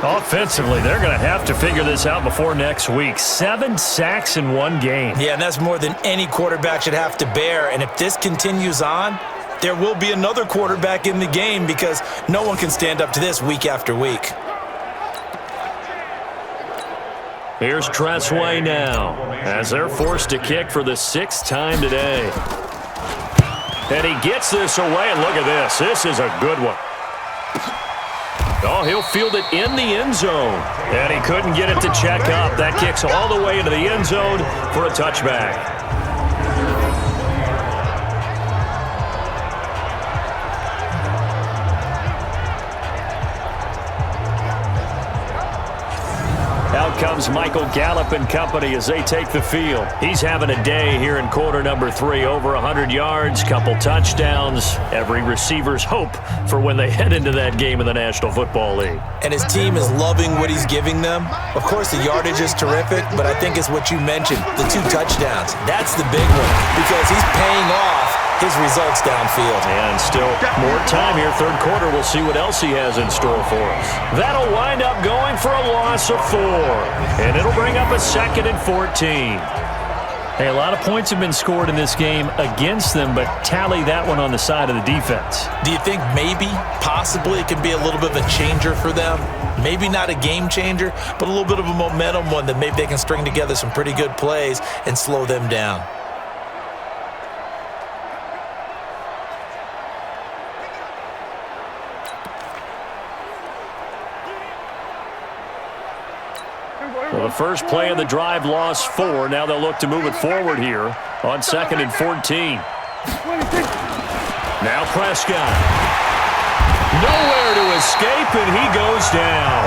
Offensively, they're going to have to figure this out before next week. 7 sacks in one game. Yeah, and that's more than any quarterback should have to bear. And if this continues on, there will be another quarterback in the game because no one can stand up to this week after week. Here's Tressway now as they're forced to kick for the 6th time today. And he gets this away, and look at this. This is a good one. Oh, he'll field it in the end zone. And he couldn't get it to check up. That kicks all the way into the end zone for a touchback. Out out comes Michael Gallup and company as they take the field. He's having a day here in quarter number 3. Over 100 yards, couple touchdowns. Every receiver's hope for when they head into that game in the National Football League. And his team is loving what he's giving them. Of course, the yardage is terrific, but I think it's what you mentioned, the 2 touchdowns. That's the big one because he's paying off his results downfield. And still more time here. Third quarter, we'll see what else he has in store for us. That'll wind up going for a loss of 4. And it'll bring up a 2nd and 14. Hey, a lot of points have been scored in this game against them, but tally that one on the side of the defense. Do you think maybe, possibly, it could be a little bit of a changer for them? Maybe not a game changer, but a little bit of a momentum one that maybe they can string together some pretty good plays and slow them down. Well, the first play of the drive lost 4. Now they'll look to move it forward here on 2nd and 14. Now Prescott. Nowhere to escape, and he goes down.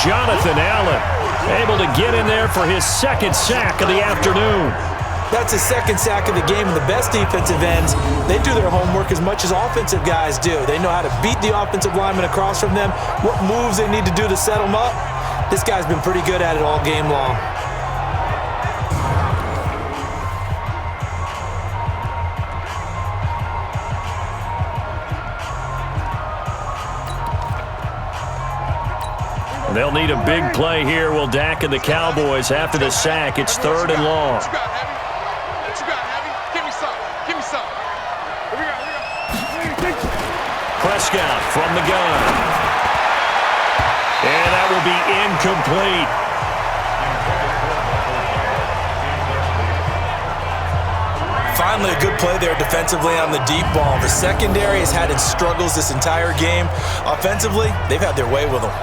Jonathan Allen able to get in there for his 2nd sack of the afternoon. That's his 2nd sack of the game, and the best defensive ends, they do their homework as much as offensive guys do. They know how to beat the offensive lineman across from them, what moves they need to do to set them up. This guy's been pretty good at it all game long. They'll need a big play here. Will Dak and the Cowboys after the sack. It's 3rd and long. What you got, Heavy? Give me some. Give me some. Here we go. Prescott from the gun. And that will be incomplete. Finally, a good play there defensively on the deep ball. The secondary has had its struggles this entire game. Offensively, they've had their way with them.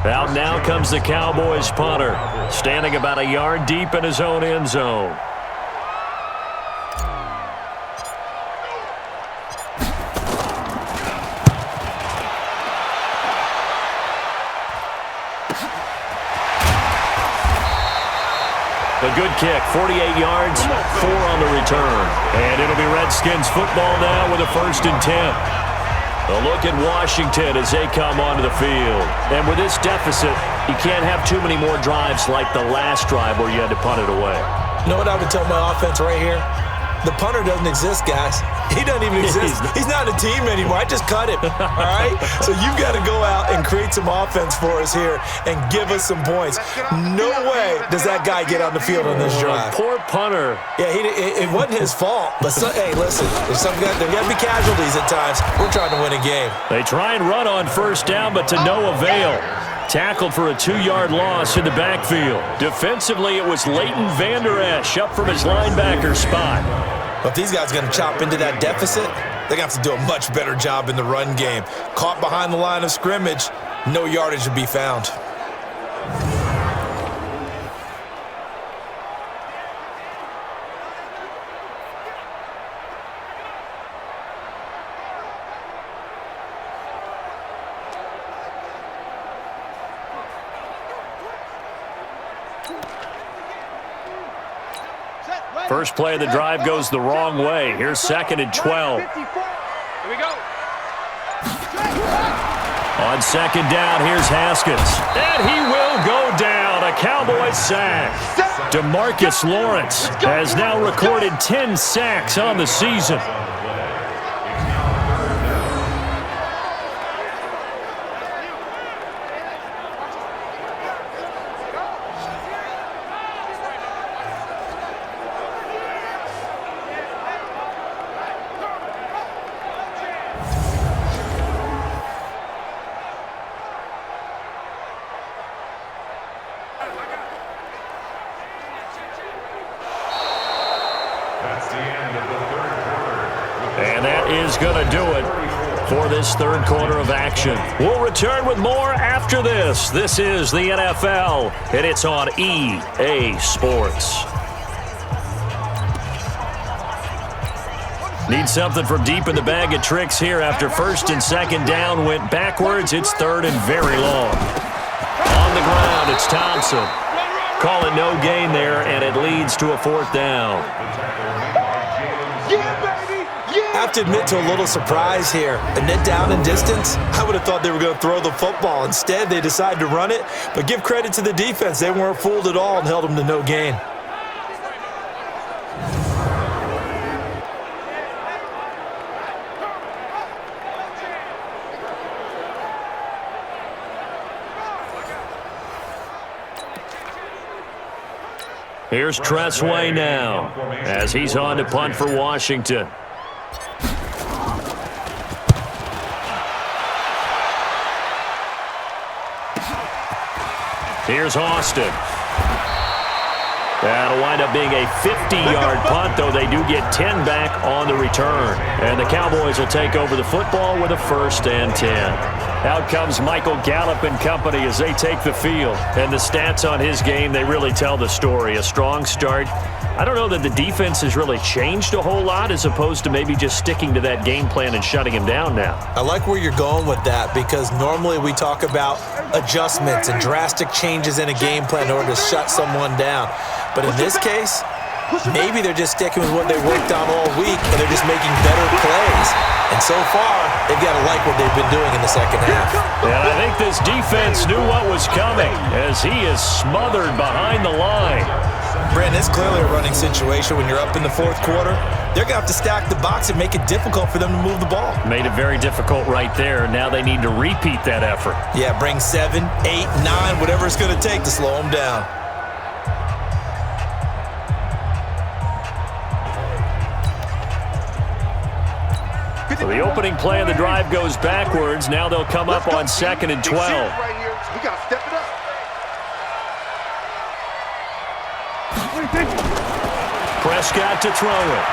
Out now comes the Cowboys punter, standing about a yard deep in his own end zone. A good kick, 48 yards, 4 on the return. And it'll be Redskins football now with a 1st and 10. A look at Washington as they come onto the field. And with this deficit, you can't have too many more drives like the last drive where you had to punt it away. You know what I would tell my offense right here? The punter doesn't exist, guys. He doesn't even exist. He's not a team anymore. I just cut him, all right? So you've got to go out and create some offense for us here and give us some points. No way does that guy get on the field on this drive. Poor punter. Yeah, it wasn't his fault. But, hey, listen, there got to be casualties at times. We're trying to win a game. They try and run on 1st down, but to no avail. Tackled for a 2-yard loss in the backfield. Defensively, it was Leighton Vander Esch up from his linebacker spot. But if these guys are going to chop into that deficit, they're going to have to do a much better job in the run game. Caught behind the line of scrimmage, no yardage to be found. First play of the drive goes the wrong way. Here's 2nd and 12. Here we go. On 2nd down, here's Haskins. And he will go down. A Cowboys sack. DeMarcus Lawrence has now recorded 10 sacks on the season. That's the end of the 3rd quarter. And that is going to do it for this third quarter of action. We'll return with more after this. This is the NFL, and it's on EA Sports. Need something from deep in the bag of tricks here after first and second down went backwards. It's third and very long. On the ground, it's Thompson. Calling no gain there, and it leads to a fourth down. I have to admit to a little surprise here. A net down in distance, I would have thought they were going to throw the football. Instead, they decided to run it, but give credit to the defense. They weren't fooled at all and held them to no gain. Here's Tressway now as he's on to punt for Washington. Here's Austin. That'll wind up being a 50-yard punt, though they do get 10 back on the return. And the Cowboys will take over the football with a 1st and 10. Out comes Michael Gallup and company as they take the field. And the stats on his game, they really tell the story. A strong start. I don't know that the defense has really changed a whole lot as opposed to maybe just sticking to that game plan and shutting him down now. I like where you're going with that because normally we talk about adjustments and drastic changes in a game plan in order to shut someone down. But in this case, maybe they're just sticking with what they worked on all week and they're just making better plays. And so far, they've got to like what they've been doing in the second half. And I think this defense knew what was coming as he is smothered behind the line. Brandon, it's clearly a running situation when you're up in the fourth quarter. They're going to have to stack the box and make it difficult for them to move the ball. Made it very difficult right there. Now they need to repeat that effort. Yeah, bring 7, 8, 9, whatever it's going to take to slow them down. So the opening play of the drive goes backwards. Now they'll come up on 2nd and 12. Right here. We got to step it up. Prescott to throw it.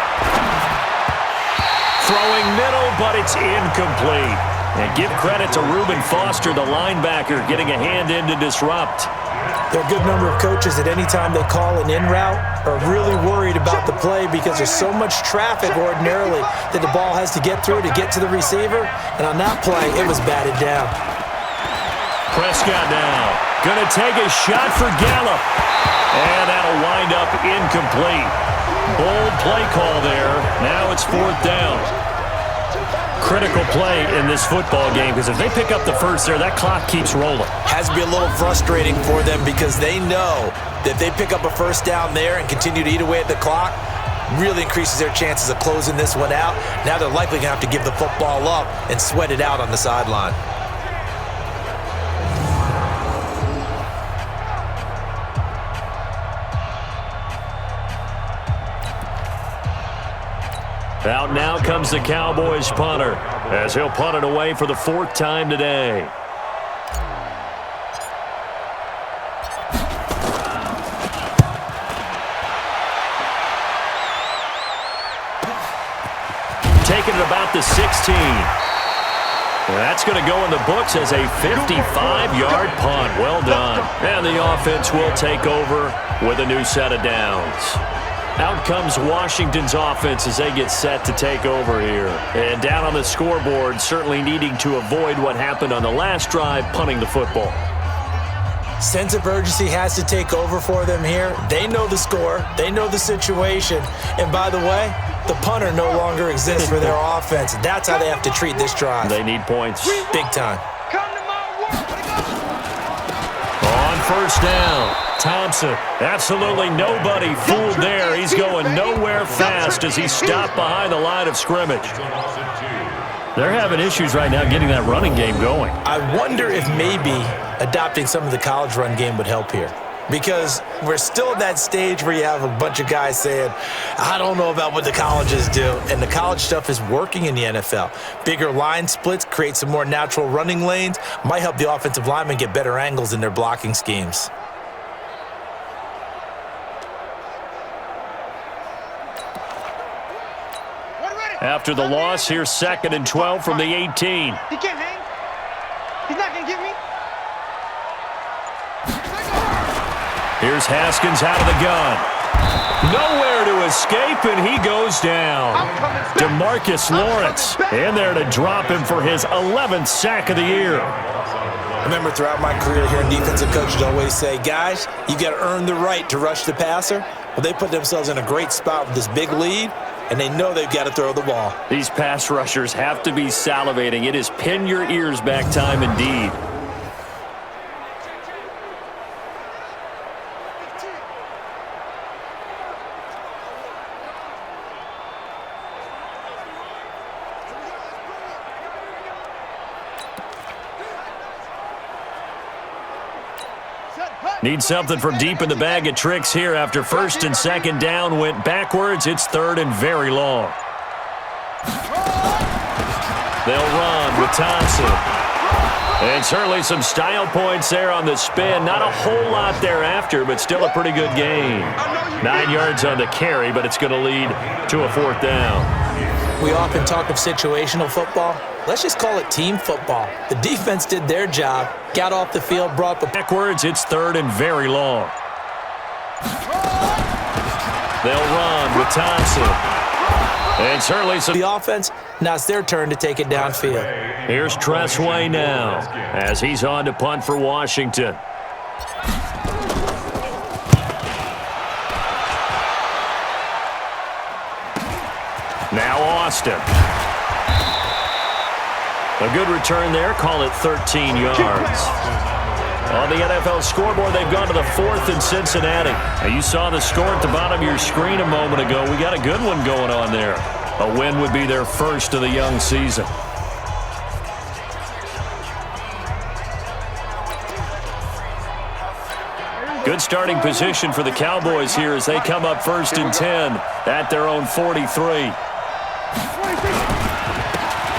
Throwing middle, but it's incomplete. And give credit to Reuben Foster, the linebacker, getting a hand in to disrupt. There are a good number of coaches that any time they call an in route are really worried about the play because there's so much traffic ordinarily that the ball has to get through to get to the receiver. And on that play, it was batted down. Prescott now going to take a shot for Gallup. And that'll wind up incomplete. Bold play call there. Now it's 4th down. Critical play in this football game because if they pick up the first there, that clock keeps rolling. Has to be a little frustrating for them because they know that if they pick up a first down there and continue to eat away at the clock, really increases their chances of closing this one out. Now they're likely going to have to give the football up and sweat it out on the sideline. Out now comes the Cowboys punter as he'll punt it away for the 4th time today. Taking it about the 16. And that's going to go in the books as a 55-yard punt. Well done. And the offense will take over with a new set of downs. Out comes Washington's offense as they get set to take over here. And down on the scoreboard, certainly needing to avoid what happened on the last drive, punting the football. Sense of urgency has to take over for them here. They know the score. They know the situation. And by the way, the punter no longer exists for their offense. That's how they have to treat this drive. They need points. Big time. On 1st down, Thompson. Absolutely nobody fooled there. He's going nowhere fast as he's stopped behind the line of scrimmage. They're having issues right now getting that running game going. I wonder if maybe adopting some of the college run game would help here. Because we're still at that stage where you have a bunch of guys saying, I don't know about what the colleges do. And the college stuff is working in the NFL. Bigger line splits, create some more natural running lanes, might help the offensive linemen get better angles in their blocking schemes. One ready. After the loss, here's 2nd and 12 from the 18. He can't hang. He's not going to get me. Here's Haskins out of the gun. Nowhere to escape, and he goes down. DeMarcus Lawrence in there to drop him for his 11th sack of the year. I remember throughout my career hearing defensive coaches always say, guys, you got to earn the right to rush the passer. Well, they put themselves in a great spot with this big lead, and they know they've got to throw the ball. These pass rushers have to be salivating. It is pin your ears back time indeed. Need something from deep in the bag of tricks here after 1st and 2nd down went backwards. It's 3rd and very long. They'll run with Thompson. And certainly some style points there on the spin. Not a whole lot thereafter, but still a pretty good gain. 9 yards on the carry, but it's going to lead to a 4th down. We often talk of situational football. Let's just call it team football. The defense did their job, got off the field, brought the backwards. It's 3rd and very long. They'll run with Thompson. And certainly some the offense. Now it's their turn to take it downfield. Here's Tressway now as he's on to punt for Washington. Now Austin. A good return there. Call it 13 yards. On the NFL scoreboard, they've gone to the 4th in Cincinnati. Now, you saw the score at the bottom of your screen a moment ago. We got a good one going on there. A win would be their first of the young season. Good starting position for the Cowboys here as they come up 1st and 10 at their own 43.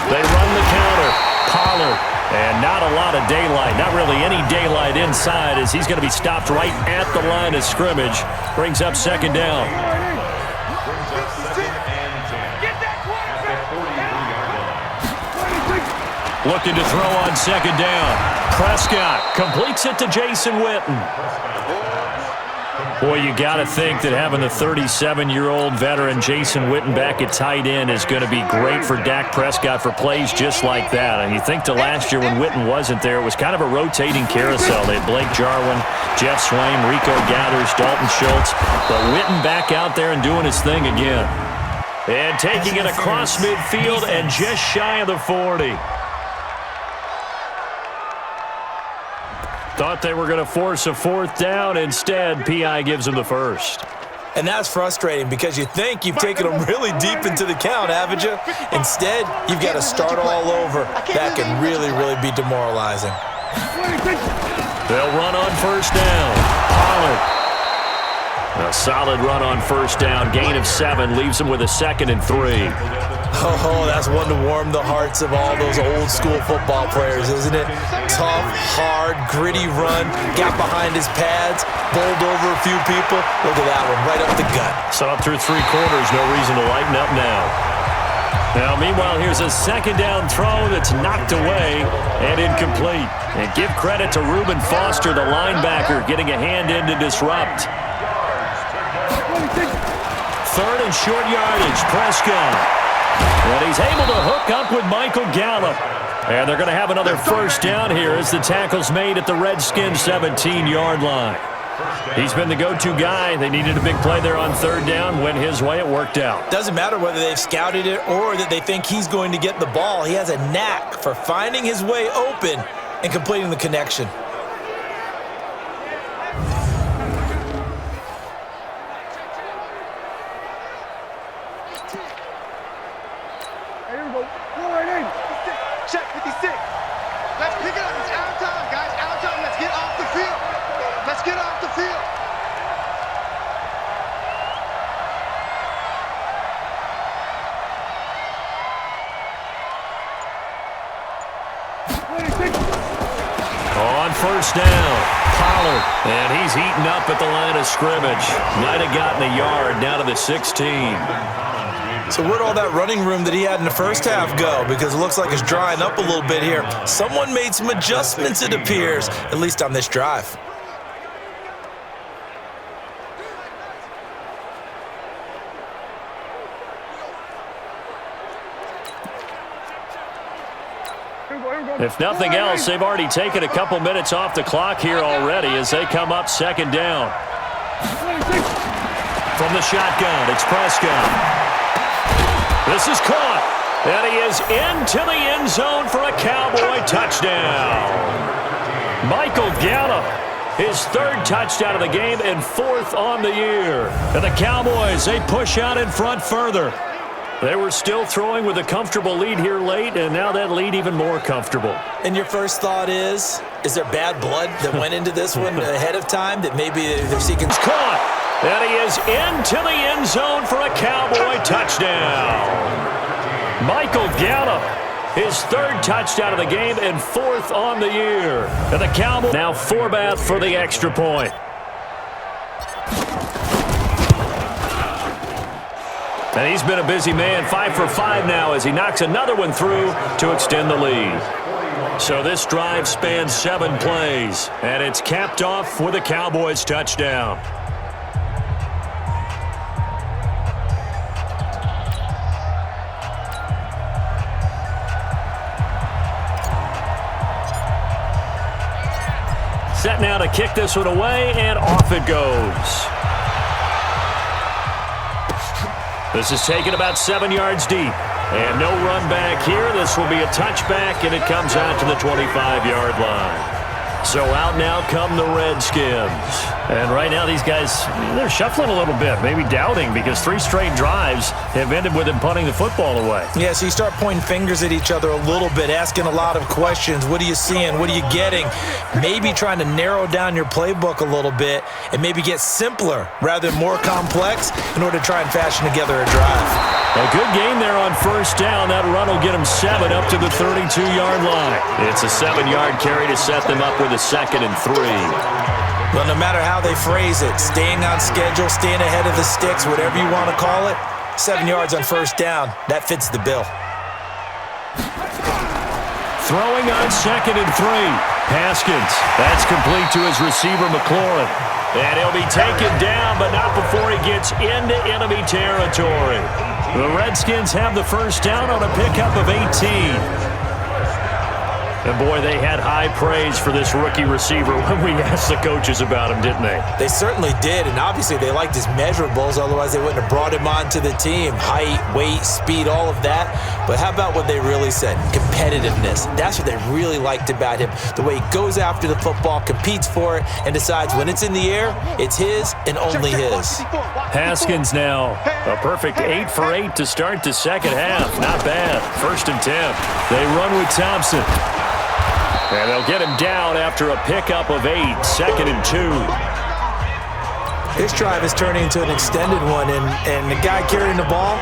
They run the counter. Pollard. And not a lot of daylight. Not really any daylight inside as he's going to be stopped right at the line of scrimmage. Brings up 2nd down. Looking to throw on 2nd down. Prescott completes it to Jason Witten. Boy, you got to think that having the 37-year-old veteran Jason Witten back at tight end is going to be great for Dak Prescott for plays just like that. And you think to last year when Witten wasn't there, it was kind of a rotating carousel. They had Blake Jarwin, Jeff Swaim, Rico Gathers, Dalton Schultz. But Witten back out there and doing his thing again. And taking it across midfield and just shy of the 40. Thought they were going to force a 4th down. Instead, P.I. gives them the 1st. And that's frustrating because you think you've taken them really deep into the count, haven't you? Instead, you've got to start all over. That can really, really be demoralizing. They'll run on 1st down. Pollard. A solid run on 1st down. Gain of 7 leaves them with a 2nd and 3. Oh, that's one to warm the hearts of all those old school football players, isn't it? Tough, hard, gritty run, got behind his pads, bowled over a few people. Look at that one, right up the gut. So up through 3 quarters, no reason to lighten up now. Now, meanwhile, here's a 2nd down throw that's knocked away and incomplete. And give credit to Reuben Foster, the linebacker, getting a hand in to disrupt. 3rd and short yardage, Prescott. And he's able to hook up with Michael Gallup. And they're going to have another 1st down here as the tackle's made at the Redskins 17-yard line. He's been the go-to guy. They needed a big play there on 3rd down. Went his way. It worked out. Doesn't matter whether they've scouted it or that they think he's going to get the ball. He has a knack for finding his way open and completing the connection. Check 56. Let's pick it up. It's out of time, guys. Out of time. Let's get off the field. Let's get off the field. On 1st down, Pollard. And he's eaten up at the line of scrimmage. Might have gotten a yard down to the 16. So where'd all that running room that he had in the first half go? Because it looks like it's drying up a little bit here. Someone made some adjustments, it appears, at least on this drive. If nothing else, they've already taken a couple minutes off the clock here already as they come up second down. From the shotgun, it's Prescott. This is caught. And he is into the end zone for a Cowboy touchdown. Michael Gallup, his third touchdown of the game and fourth on the year. And the Cowboys, they push out in front further. They were still throwing with a comfortable lead here late, and now that lead even more comfortable. And your first thought is there bad blood that went into this one ahead of time that maybe they're seeking? It's caught, and he is into the end zone for a Cowboy touchdown. Michael Gallup, his third touchdown of the game and fourth on the year. And the Cowboys now Forbath for the extra point. And he's been a busy man, 5 for 5 now as he knocks another one through to extend the lead. So this drive spans 7 plays, and it's capped off with a Cowboys touchdown. Set now to kick this one away, and off it goes. This is taken about 7 yards deep. And no run back here. This will be a touchback, and it comes out to the 25-yard line. So out now come the Redskins. And right now these guys, they're shuffling a little bit, maybe doubting, because 3 straight drives have ended with them punting the football away. Yeah, so you start pointing fingers at each other a little bit, asking a lot of questions. What are you seeing? What are you getting? Maybe trying to narrow down your playbook a little bit and maybe get simpler rather than more complex in order to try and fashion together a drive. A good game there on first down. That run will get them 7 up to the 32-yard line. It's a 7-yard carry to set them up with a 2nd and 3. Well, no matter how they phrase it, staying on schedule, staying ahead of the sticks, whatever you want to call it, 7 yards on first down, that fits the bill. Throwing on 2nd and 3. Haskins. That's complete to his receiver, McLaurin. And he'll be taken down, but not before he gets into enemy territory. The Redskins have the first down on a pickup of 18. And, boy, they had high praise for this rookie receiver when we asked the coaches about him, didn't they? They certainly did, and obviously they liked his measurables, otherwise they wouldn't have brought him onto the team. Height, weight, speed, all of that. But how about what they really said? Competitiveness. That's what they really liked about him. The way he goes after the football, competes for it, and decides when it's in the air, it's his and only his. Haskins now, a perfect 8 for 8 to start the second half. Not bad. 1st and 10. They run with Thompson. And they'll get him down after a pickup of 8, 2nd and 2. This drive is turning into an extended one, and the guy carrying the ball,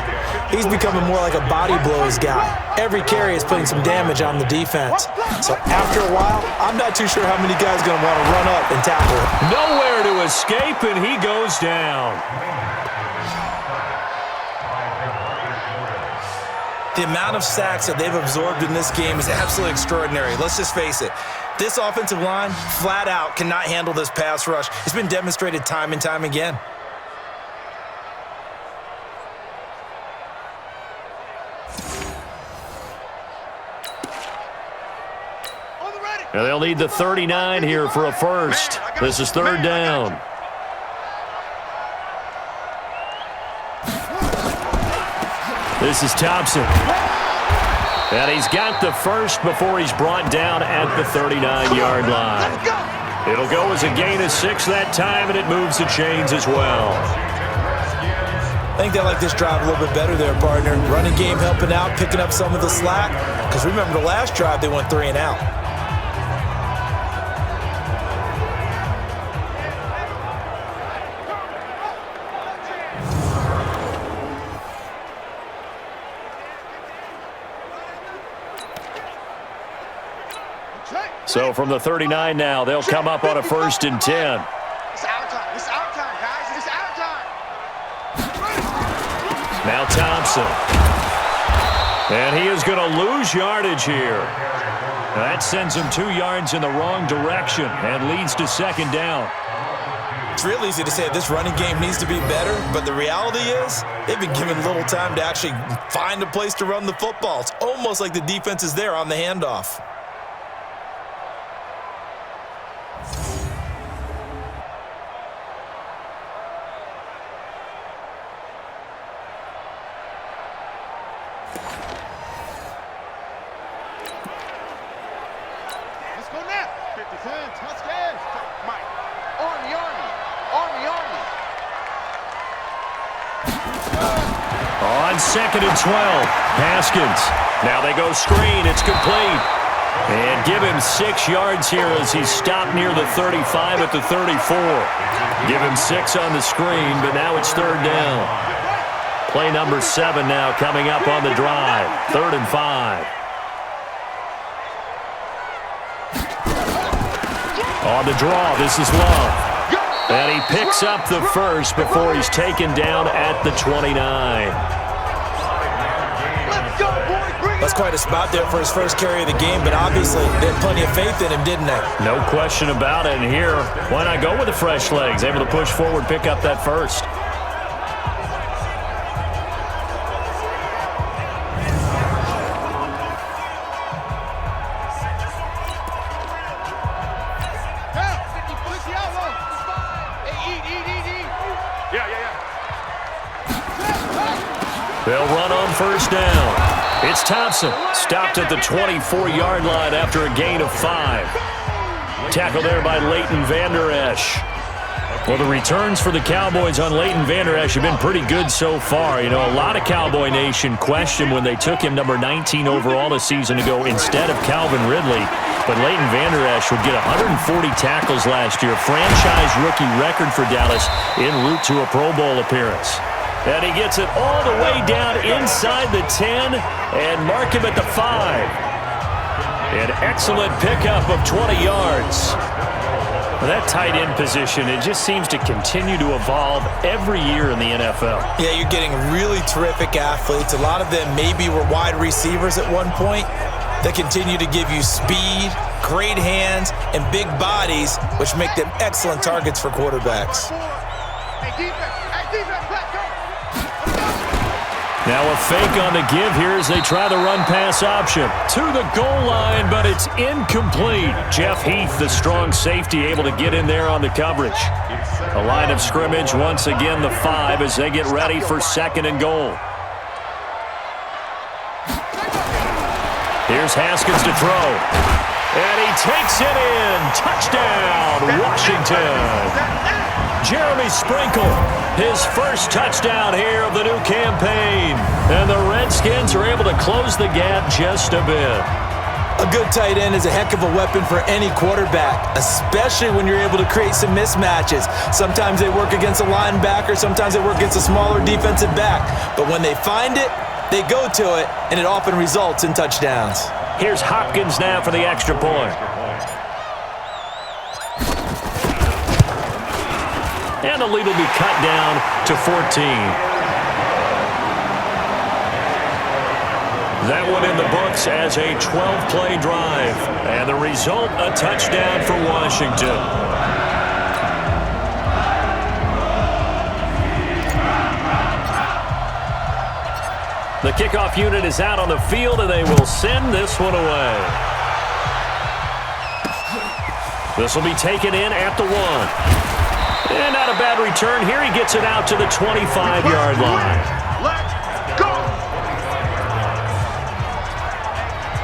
he's becoming more like a body blows guy. Every carry is putting some damage on the defense. So after a while, I'm not too sure how many guys are going to want to run up and tackle him. Nowhere to escape, and he goes down. The amount of sacks that they've absorbed in this game is absolutely extraordinary. Let's just face it. This offensive line, flat out, cannot handle this pass rush. It's been demonstrated time and time again. And they'll need the 39 here for a first. This is 3rd down. This is Thompson. And he's got the first before he's brought down at the 39-yard line. It'll go as a gain of 6 that time, and it moves the chains as well. I think they like this drive a little bit better there, partner. Running game helping out, picking up some of the slack. Because remember the last drive, they went 3 and out. So from the 39 now, they'll come up on a 1st and 10. It's our time. It's our time, guys. It's our time. Now Thompson. And he is going to lose yardage here. That sends him 2 yards in the wrong direction and leads to second down. It's real easy to say this running game needs to be better, but the reality is they've been given little time to actually find a place to run the football. It's almost like the defense is there on the handoff. Let's go now. 50-10, touchdown. Mike. Army, Army. Army, Army. On 2nd and 12, Haskins. Now they go screen. It's complete. And give him 6 yards here as he's stopped near the 35 at the 34. Give him 6 on the screen, but now it's 3rd down. Play number 7 now coming up on the drive. 3rd and 5. On the draw, this is Love. And he picks up the first before he's taken down at the 29. That's quite a spot there for his first carry of the game, but obviously they had plenty of faith in him, didn't they? No question about it. And here, why not go with the fresh legs? Able to push forward, pick up that first. They'll run on first down. It's Thompson, stopped at the 24-yard line after a gain of 5. Tackled there by Leighton Vander Esch. Well, the returns for the Cowboys on Leighton Vander Esch have been pretty good so far. You know, a lot of Cowboy Nation questioned when they took him number 19 overall a season ago instead of Calvin Ridley. But Leighton Vander Esch would get 140 tackles last year, franchise rookie record for Dallas, en route to a Pro Bowl appearance. And he gets it all the way down inside the 10 and mark him at the 5. An excellent pickup of 20 yards. Well, that tight end position, it just seems to continue to evolve every year in the NFL. Yeah, you're getting really terrific athletes. A lot of them maybe were wide receivers at one point that continue to give you speed, great hands, and big bodies, which make them excellent targets for quarterbacks. Hey, defense. Hey, defense. Let's go. Now a fake on the give here as they try the run-pass option. To the goal line, but it's incomplete. Jeff Heath, the strong safety, able to get in there on the coverage. A line of scrimmage, once again the 5 as they get ready for 2nd and goal. Here's Haskins to throw. And he takes it in. Touchdown, Washington. Jeremy Sprinkle, his first touchdown here of the new campaign. And the Redskins are able to close the gap just a bit. A good tight end is a heck of a weapon for any quarterback, especially when you're able to create some mismatches. Sometimes they work against a linebacker, sometimes they work against a smaller defensive back. But when they find it, they go to it, and it often results in touchdowns. Here's Hopkins now for the extra point. And the lead will be cut down to 14. That one in the books as a 12-play drive. And the result, a touchdown for Washington. The kickoff unit is out on the field, and they will send this one away. This will be taken in at the 1. And not a bad return. Here he gets it out to the 25-yard line. Let's go.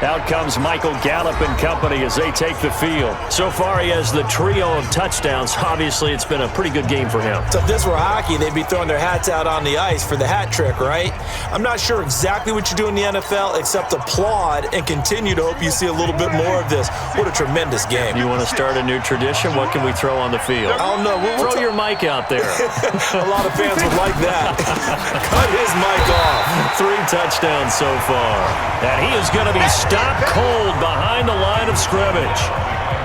Out comes Michael Gallup and company as they take the field. So far, he has the trio of touchdowns. Obviously, it's been a pretty good game for him. So if this were hockey, they'd be throwing their hats out on the ice for the hat trick, right? I'm not sure exactly what you do in the NFL except applaud and continue to hope you see a little bit more of this. What a tremendous game. You want to start a new tradition? What can we throw on the field? I don't know. Throw your mic out there. A lot of fans would like that. Cut his mic off. 3 touchdowns so far. And he is going to be stopped cold behind the line of scrimmage.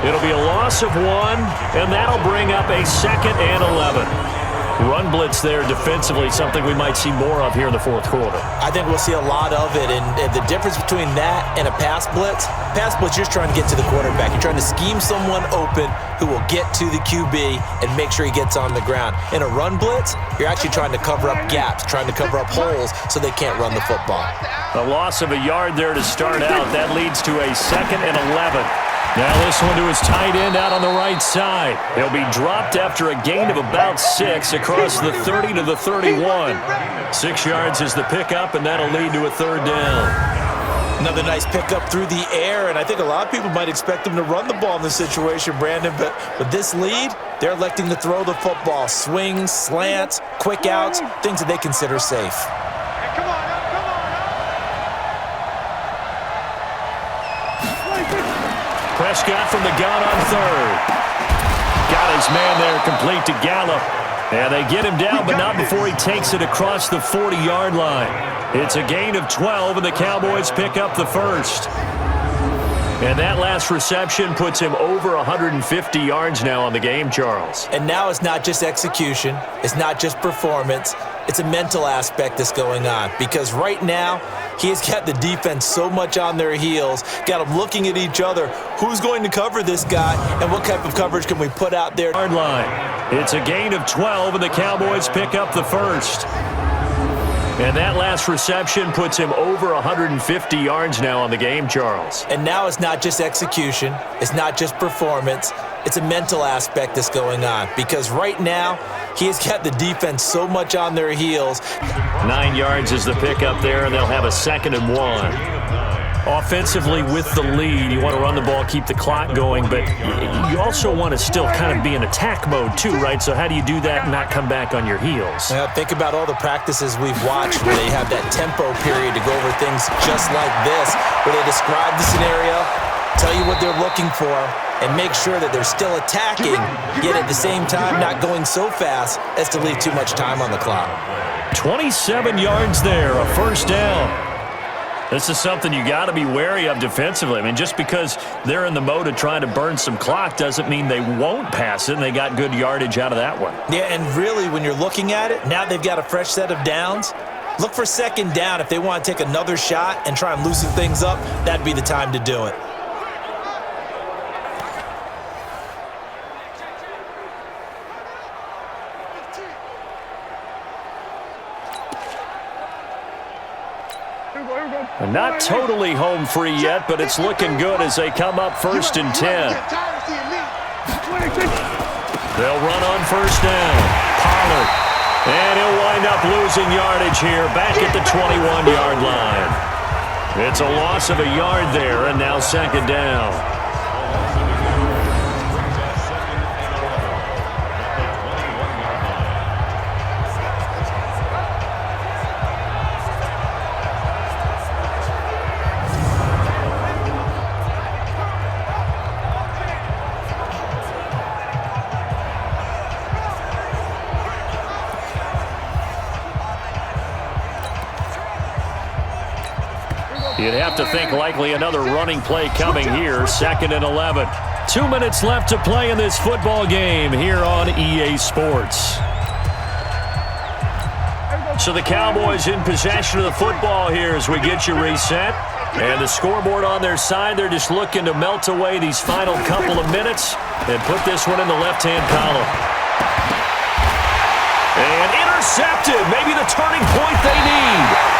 It'll be a loss of 1, and that'll bring up a 2nd and 11. run blitz there defensively, something we might see more of here in the fourth quarter. I think we'll see a lot of it, and the difference between that and a pass blitz, you're just trying to get to the quarterback. You're trying to scheme someone open who will get to the QB and make sure he gets on the ground. In a run blitz, you're actually trying to cover up gaps, trying to cover up holes so they can't run the football. A loss of a yard there to start out. That leads to a 2nd and 11. Now this one to his tight end out on the right side. He'll be dropped after a gain of about 6 across the 30 to the 31. 6 yards is the pickup, and that'll lead to a 3rd down. Another nice pickup through the air, and I think a lot of people might expect him to run the ball in this situation, Brandon, but with this lead, they're electing to throw the football. Swings, slants, quick outs, things that they consider safe. Hey, come on, up, come on, up. Prescott from the gun on 3rd. Got his man there, complete to Gallup. And they get him down, but not before he takes it across the 40-yard line. It's a gain of 12, and the Cowboys pick up the 1st. And that last reception puts him over 150 yards now on the game, Charles. And now it's not just execution. It's not just performance. It's a mental aspect that's going on. Because right now, he has got the defense so much on their heels, got them looking at each other. Who's going to cover this guy, and what type of coverage can we put out there? Yard line. It's a gain of 12, and the Cowboys pick up the 1st. And that last reception puts him over 150 yards now on the game, Charles. And now it's not just execution. It's not just performance. It's a mental aspect that's going on. Because right now, he has got the defense so much on their heels. 9 yards is the pickup there, and they'll have a 2nd and 1. Offensively with the lead, you want to run the ball, keep the clock going, but you also want to still kind of be in attack mode too, right? So how do you do that and not come back on your heels? Think about all the practices we've watched where they have that tempo period to go over things just like this, where they describe the scenario, tell you what they're looking for, and make sure that they're still attacking, yet at the same time not going so fast as to leave too much time on the clock. 27 yards there, a 1st down. This is something you got to be wary of defensively. I mean, just because they're in the mode of trying to burn some clock doesn't mean they won't pass it, and they got good yardage out of that one. Yeah, and really, when you're looking at it, now they've got a fresh set of downs. Look for 2nd down. If they want to take another shot and try and loosen things up, that'd be the time to do it. Not totally home free yet, but it's looking good as they come up 1st and 10. They'll run on 1st down. Pollard. And he'll wind up losing yardage here back at the 21-yard line. It's a loss of a yard there, and now 2nd down. You'd have to think likely another running play coming here, 2nd and 11. 2 minutes left to play in this football game here on EA Sports. So the Cowboys in possession of the football here as we get you reset. And the scoreboard on their side, they're just looking to melt away these final couple of minutes and put this one in the left-hand column. And intercepted, maybe the turning point they need.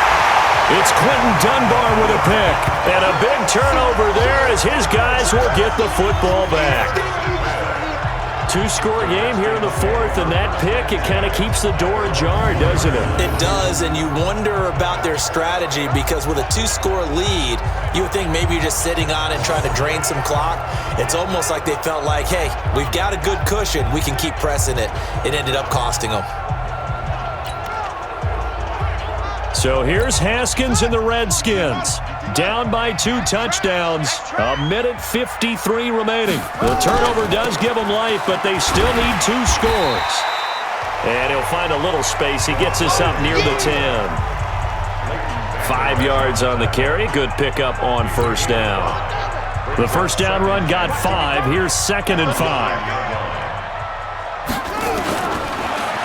It's Quentin Dunbar with a pick. And a big turnover there as his guys will get the football back. 2-score game here in the 4th, and that pick, it kind of keeps the door ajar, doesn't it? It does, and you wonder about their strategy because with a 2-score lead, you would think maybe you're just sitting on it and trying to drain some clock. It's almost like they felt like, hey, we've got a good cushion. We can keep pressing it. It ended up costing them. So here's Haskins and the Redskins. Down by 2 touchdowns. 1:53 remaining. The turnover does give them life, but they still need 2 scores. And he'll find a little space. He gets us up near the 10. 5 yards on the carry. Good pickup on 1st down. The 1st down run got 5. Here's 2nd and 5.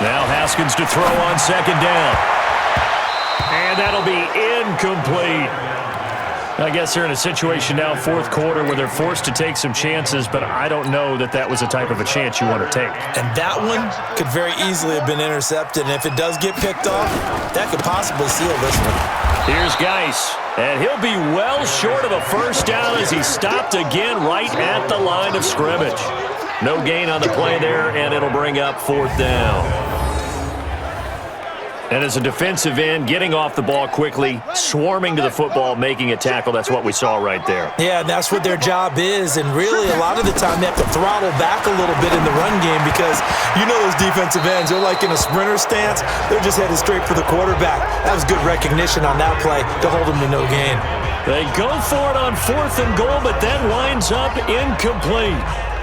Now Haskins to throw on second down. And that'll be incomplete. I guess they're in a situation now, fourth quarter, where they're forced to take some chances, but I don't know that that was the type of a chance you want to take. And that one could very easily have been intercepted, and if it does get picked off, that could possibly seal this one. Here's Geis, and he'll be well short of a first down as he stopped again right at the line of scrimmage. No gain on the play there, and it'll bring up fourth down. And as a defensive end, getting off the ball quickly, swarming to the football, making a tackle, that's what we saw right there. Yeah, and that's what their job is, and really a lot of the time they have to throttle back a little bit in the run game because you know those defensive ends, they're like in a sprinter stance, they're just headed straight for the quarterback. That was good recognition on that play to hold them to no gain. They go for it on 4th and goal, but that winds up incomplete.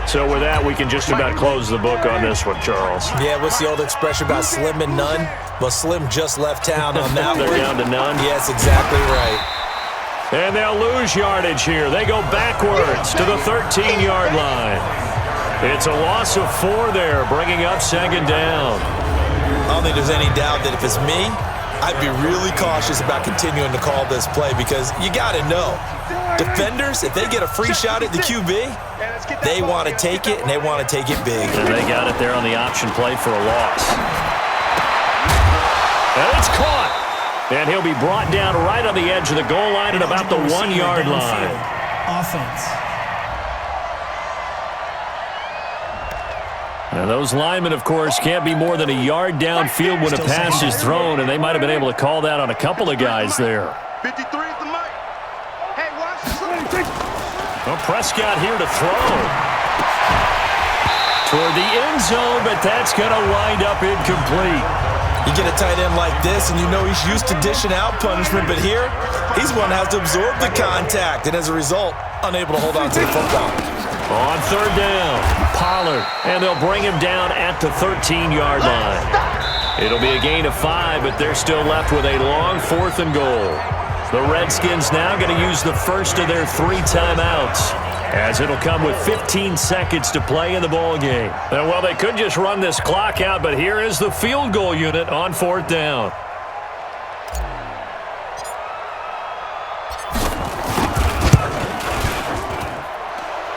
So with that, we can just about close the book on this one, Charles. Yeah, what's the old expression about slim and none? Well, Slim just left town on that They're one. down to none? Yes, exactly right. And they'll lose yardage here. They go backwards to the 13-yard line. It's a loss of 4 there, bringing up second down. I don't think there's any doubt that if it's me, I'd be really cautious about continuing to call this play because you got to know, defenders, if they get a free shot at the QB, they want to take it, and they want to take it big. And they got it there on the option play for a loss. And it's caught. And he'll be brought down right on the edge of the goal line at about the 1-yard line. Offense. And those linemen, of course, can't be more than a yard downfield when a pass is thrown, and they might have been able to call that on a couple of guys there. 53 is the mic. Hey, watch this. Well, Prescott here to throw. Toward the end zone, but that's going to wind up incomplete. You get a tight end like this, and you know he's used to dishing out punishment, but here, he's one that has to absorb the contact, and as a result, unable to hold on to the football. On 3rd down, Pollard, and they'll bring him down at the 13-yard line. It'll be a gain of 5, but they're still left with a long 4th and goal. The Redskins now going to use the first of their 3 timeouts, as it'll come with 15 seconds to play in the ball game. And, well, they could just run this clock out, but here is the field goal unit on 4th down.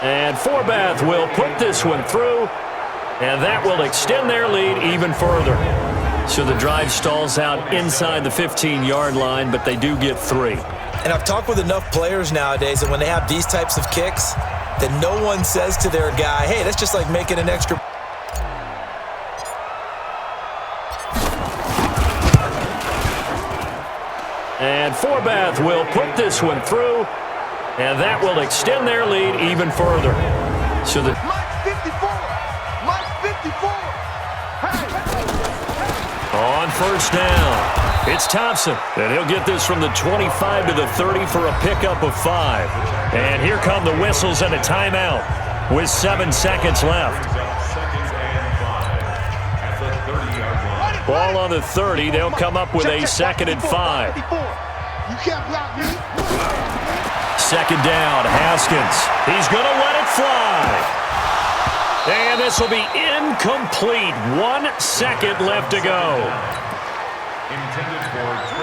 And Forbath will put this one through, and that will extend their lead even further. So the drive stalls out inside the 15-yard line, but they do get 3. And I've talked with enough players nowadays that when they have these types of kicks, that no one says to their guy, hey, that's just like making an extra. And Forbath will put this one through, and that will extend their lead even further. So the Mike 54. Mike 54. on 1st down, it's Thompson, and he'll get this from the 25 to the 30 for a pickup of 5. And here come the whistles and a timeout with 7 seconds left. Ball on the 30. They'll come up with a 2nd and 5. You can't block me. 2nd down, Haskins. He's going to let it fly. And this will be incomplete. 1 second left to go.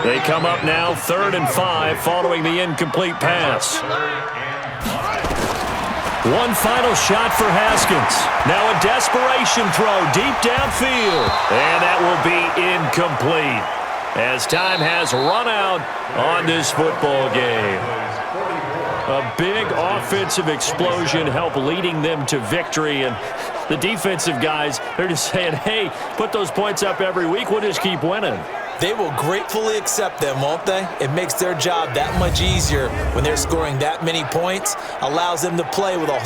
They come up now 3rd and 5 following the incomplete pass. One final shot for Haskins. Now a desperation throw deep downfield. And that will be incomplete as time has run out on this football game. A big offensive explosion helped leading them to victory, and the defensive guys, they're just saying, hey, put those points up every week, we'll just keep winning. They will gratefully accept them, won't they? It makes their job that much easier when they're scoring that many points, allows them to play with a